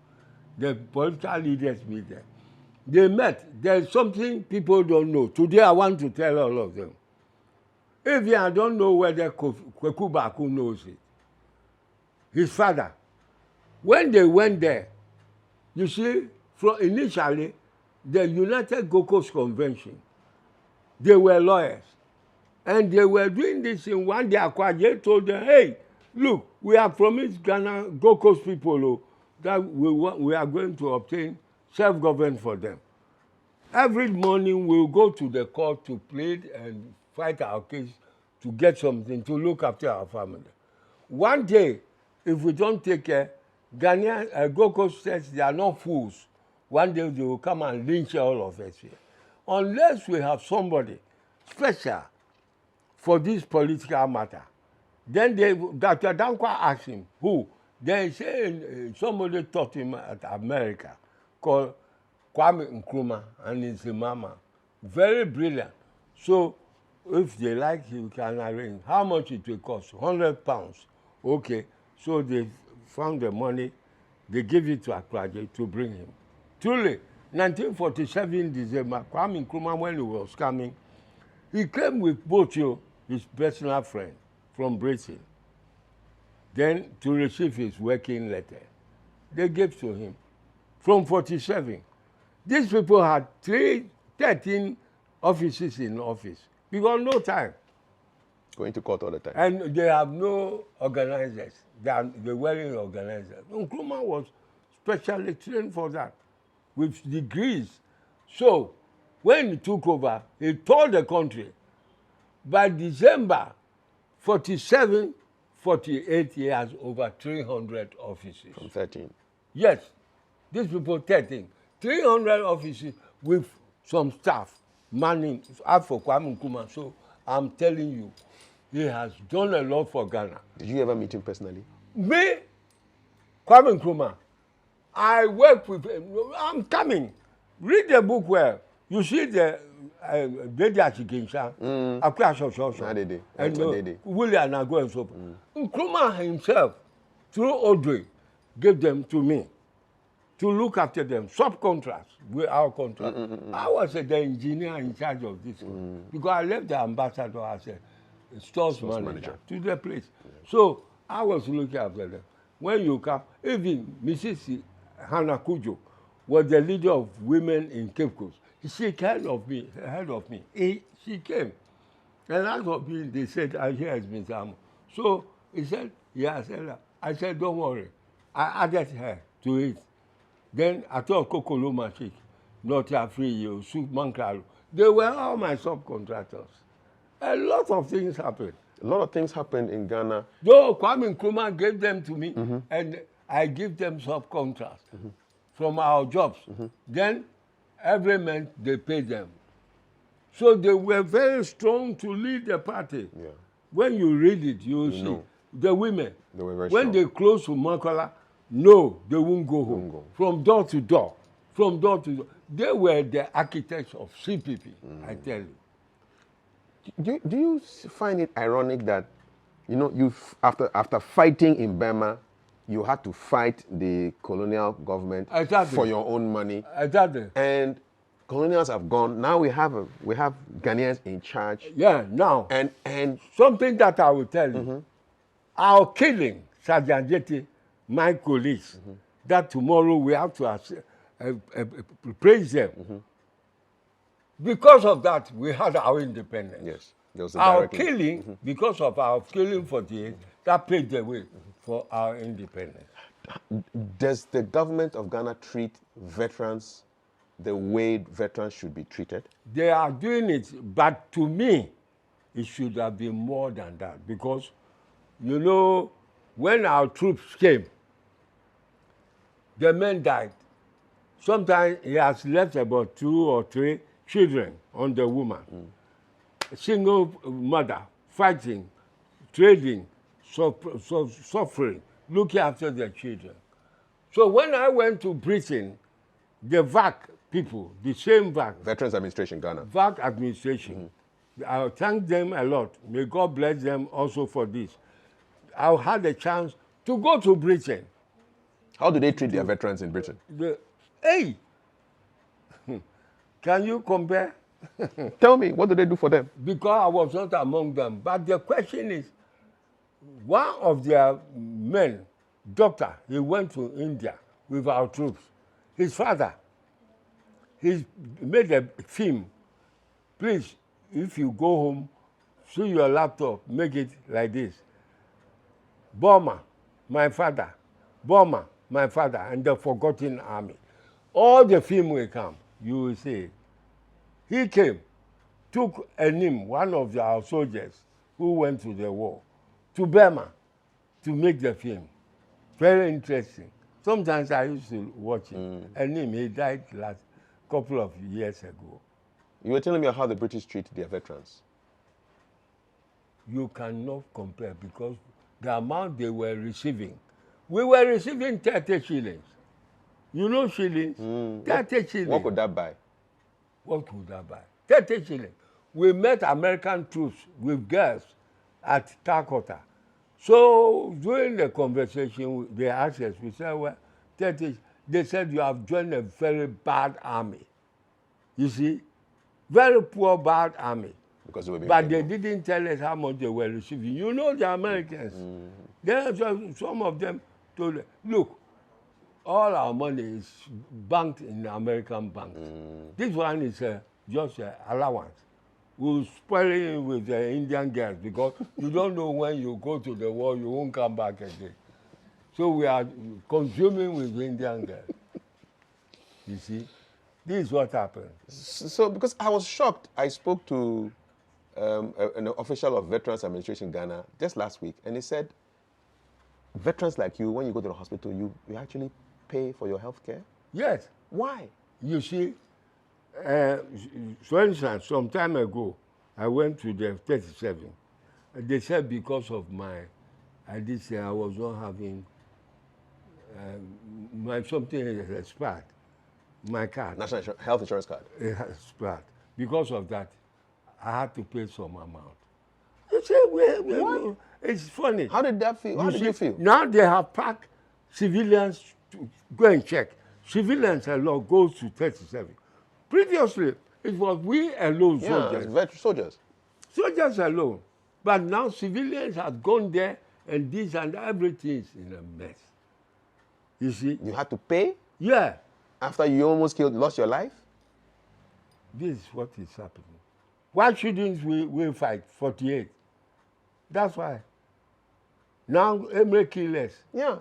the political leaders meet there. They met. There's something people don't know. Today I want to tell all of them. If I don't know whether Kweku Baku knows it, his father, when they went there, you see, initially, the United Gold Coast Convention, they were lawyers. And they were doing this in one day. Akwaje told them, hey, look, we have promised Ghana Gold Coast people that we are going to obtain self-government for them. Every morning we'll go to the court to plead and fight our case to get something, to look after our family. One day, if we don't take care, Ghanaian Gold Coast says they are not fools. One day they will come and lynch all of us here. Unless we have somebody special for this political matter. Then Dr. Dankwa asked him, who? They say somebody taught him at America called Kwame Nkrumah and his mama. Very brilliant. So if they like, you can arrange. How much it will cost? £100. Okay. So they found the money. They gave it to Akraje to bring him. Truly, 1947 December, Kwame Nkrumah, when he was coming, he came with Bocho, his personal friend, from Britain. Then to receive his working letter, they gave to him from 47. These people had 13 offices in office because no time. Going to court all the time. And they have no organizers. They weren't organizers. Nkrumah was specially trained for that with degrees. So when he took over, he told the country, by December 47, 48, he has over 300 offices. From 13. Yes, these people 13. 300 offices with some staff manning for Kwame Nkrumah. So I'm telling you, he has done a lot for Ghana. Did you ever meet him personally? Me, Kwame Nkrumah, I work with him. I'm coming. Read the book where you see the deadliest, and William Nago and so forth. Nkrumah himself, through Audrey, gave them to me to look after them, subcontracts with our contract. I was the engineer in charge of this one because I left the ambassador as a stores manager to the place. So I was looking after them. When you come, even Mrs. Hannah Kujo was the leader of women in Cape Coast. She heard of me. She came. And as of me, they said, I hear it's Mr. Amo. So he said, yeah, I said, don't worry. I added her to it. Then I thought Kokolo Machik, Not Free, Soup Mankalo. They were all my subcontractors. A lot of things happened. A lot of things happened in Ghana. Though Kwame Nkrumah gave them to me, and I give them subcontracts from our jobs. Then every month they pay them. So they were very strong to lead the party. Yeah. When you read it, you will see the women. They were very when strong. they close to Makola, no, they won't go home. From door to door. From door to door. They were the architects of CPP, I tell you. Do you find it ironic that, you know, after fighting in Burma, you had to fight the colonial government for your own money? Exactly. And colonials have gone. Now we have Ghanaians in charge. Yeah, now. And something that I will tell you. Our killing, Sergeant Jeti, my colleagues, that tomorrow we have to praise them. Because of that, we had our independence. Yes. There was our killing, because of our killing 48, that paved the way for our independence. Does the government of Ghana treat veterans the way veterans should be treated? They are doing it, but to me, it should have been more than that. Because, you know, when our troops came, the men died. Sometimes he has left about 2 or 3 children on the woman. A single mother, fighting, trading, suffering, looking after their children. So when I went to Britain, the VAC people, the same VAC. Veterans Administration, Ghana. VAC administration. I thank them a lot. May God bless them also for this. I had a chance to go to Britain. How do they treat their veterans in Britain? Hey! Can you compare? Tell me, what do they do for them? Because I was not among them. But the question is, one of their men, doctor, he went to India with our troops. His father, he made a film. Please, if you go home, see your laptop, make it like this. Burma, my father. Burma, my father, and the Forgotten Army. All the film will come. You will see it. He came, took Enim, one of our soldiers who went to the war, to Burma to make the film. Very interesting. Sometimes I used to watch it. Enim, he died last couple of years ago. You were telling me how the British treat their veterans. You cannot compare because the amount they were receiving. We were receiving 30 shillings. You know shillings? 30 shillings. What could that buy? What could that buy? 30 shillings. we met American troops with girls at Takota. So during the conversation, they asked us, we said, well, they said you have joined a very bad army. You see, very poor, bad army. Because they were being But paid they didn't tell us how much they were receiving. You know the Americans. Then some of them told us, look, all our money is banked in American banks. This one is just an allowance. We'll spoil it with the Indian girls because you don't know when you go to the war, you won't come back again. So we are consuming with Indian girls. You see, this is what happened. So, because I was shocked, I spoke to an official of Veterans Administration Ghana just last week, and he said, veterans like you, when you go to the hospital, you actually pay for your health care? Yes. Why? You see, for instance, some time ago, I went to the 37. They said because of I did say I was not having, something has expired, my card. National Health Insurance card. It has expired. Because of that, I had to pay some amount. You say, well, it's funny. How did that feel? How did you feel? Now they have packed civilians to go and check. Civilians alone goes to 37. Previously, it was we alone, soldiers. Soldiers alone. But now civilians have gone there, and this and everything is in a mess. You see? You had to pay? Yeah. After you almost lost your life? This is what is happening. Why shouldn't we fight 48? That's why. Now, Emre kill us. Yeah.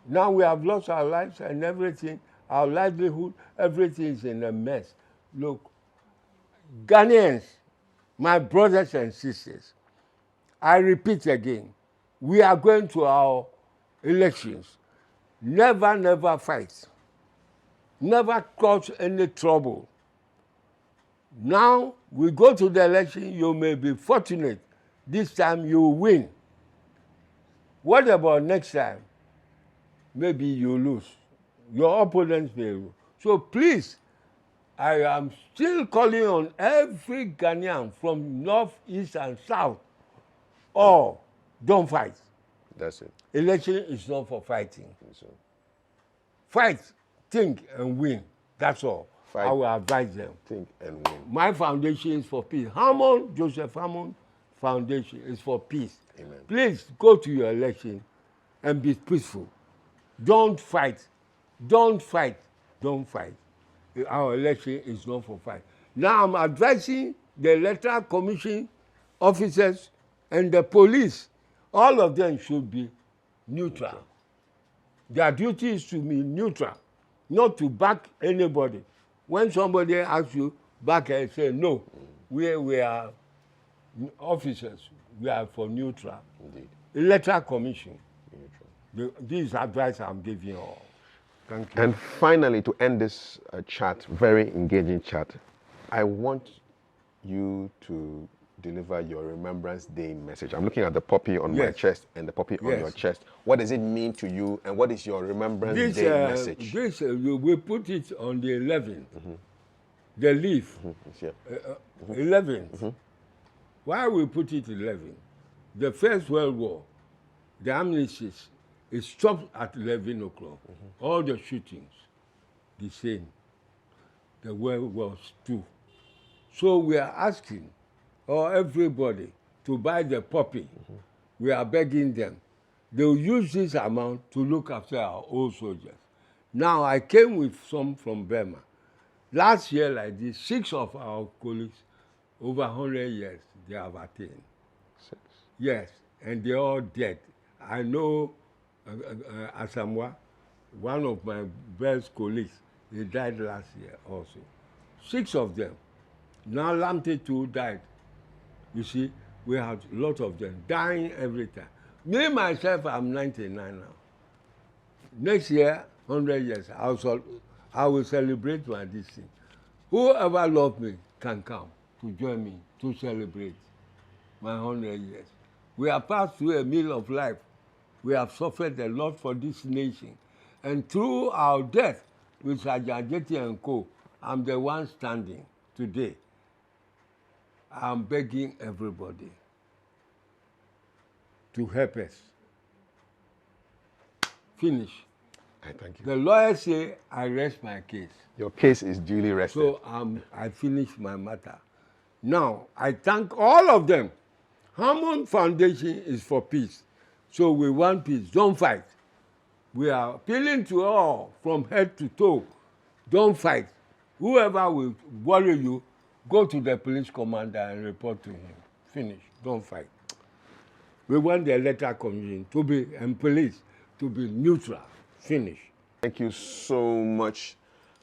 Now we have lost our lives and everything, our livelihood, everything is in a mess. Look, Ghanaians, my brothers and sisters, I repeat again, we are going to our elections. Never, never fight. Never cause any trouble. Now, we go to the election, you may be fortunate. This time you win. What about next time? Maybe you lose. Your opponents may lose. So please, I am still calling on every Ghanaian from north, east, and south. Don't fight. That's it. Election is not for fighting. So, Fight, think, and win. That's all. Fight, I will advise them. think, and win. My foundation is for peace. Hammond, Joseph Hammond Foundation is for peace. Amen. Please go to your election and be peaceful. Don't fight. Don't fight. Don't fight. Our election is not for fight. Now I'm advising the Electoral Commission officers and the police. All of them should be neutral. Their duty is to be neutral, not to back anybody. When somebody asks you back and say, no, we are officers. We are for neutral. Indeed. Electoral Commission. Neutral. This is advice I'm giving you all. Thank you. And finally, to end this chat, very engaging chat, I want you to deliver your Remembrance Day message. I'm looking at the poppy on my chest and the poppy on your chest. What does it mean to you, and what is your Remembrance Day message? We put it on the 11th, the leaf, 11th. Why we put it 11th? The First World War, the armistice, it stopped at 11 o'clock. All the shootings, the same. The world was too. So we are asking everybody to buy the poppy. We are begging them. They will use this amount to look after our old soldiers. Now, I came with some from Burma. Last year, like this, 6 of our colleagues, over 100 years, they have attained. 6. Yes, and they're all dead. I know Asamoah, one of my best colleagues, he died last year also. 6 of them. Now Lamte too died. You see, we have a lot of them dying every time. Me, myself, I'm 99 now. Next year, 100 years, I will celebrate my this thing. Whoever loves me can come to join me to celebrate my 100 years. We have passed through a meal of life. We have suffered a lot for this nation. And through our death with Sajajeti and Co., I'm the one standing today. I'm begging everybody to help us. Finish. I thank you. The lawyer say I rest my case. Your case is duly rested. So I finished my matter. Now, I thank all of them. Hammond Foundation is for peace. So we want peace. Don't fight. We are appealing to all from head to toe. Don't fight. Whoever will worry you, go to the police commander and report to him. Finish. Don't fight. We want the electoral commission to be, and police to be neutral. Finish. Thank you so much,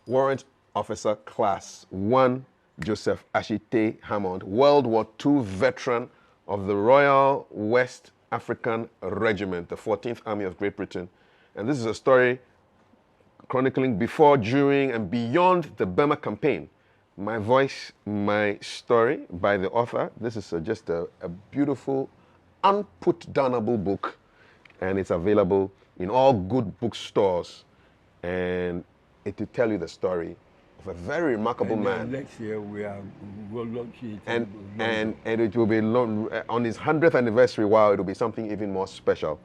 Warrant Officer Class 1, Joseph Ashite Hammond, World War II veteran of the Royal West African Regiment, the 14th Army of Great Britain. And this is a story chronicling before, during, and beyond the Burma campaign. My voice, my story by the author. This is just a beautiful, unput-downable book, and it's available in all good bookstores. And it will tell you the story of a very remarkable man. Next year we are launching it. And it will be on his 100th anniversary. Wow, it will be something even more special.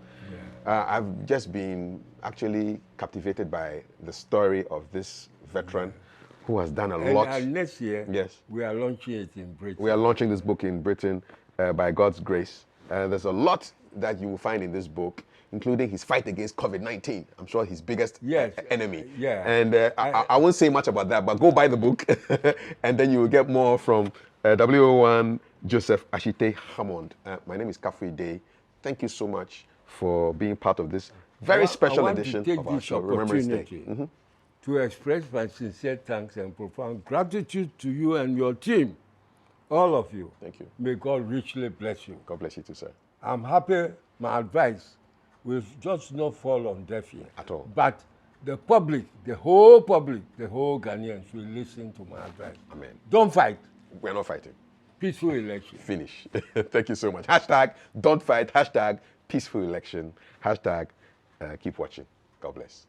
Yeah. I've just been actually captivated by the story of this veteran who has done a lot. And next year, yes, we are launching it in Britain. We are launching this book in Britain by God's grace. There's a lot that you will find in this book, including his fight against COVID-19. I'm sure his biggest enemy. Yeah. And I won't say much about that, but go buy the book, and then you will get more from WO1 Joseph Ashite Hammond. My name is Kafui Dey. Thank you so much for being part of this very special edition of our show, Remembrance Day. To express my sincere thanks and profound gratitude to you and your team, all of you. Thank you. May God richly bless you. God bless you too, sir. I'm happy my advice will just not fall on deaf ear. At all. But the public, the whole Ghanaians will listen to my advice. Amen. Don't fight. We're not fighting. Peaceful election. Finish. Thank you so much. Hashtag don't fight. Hashtag peaceful election. Hashtag keep watching. God bless.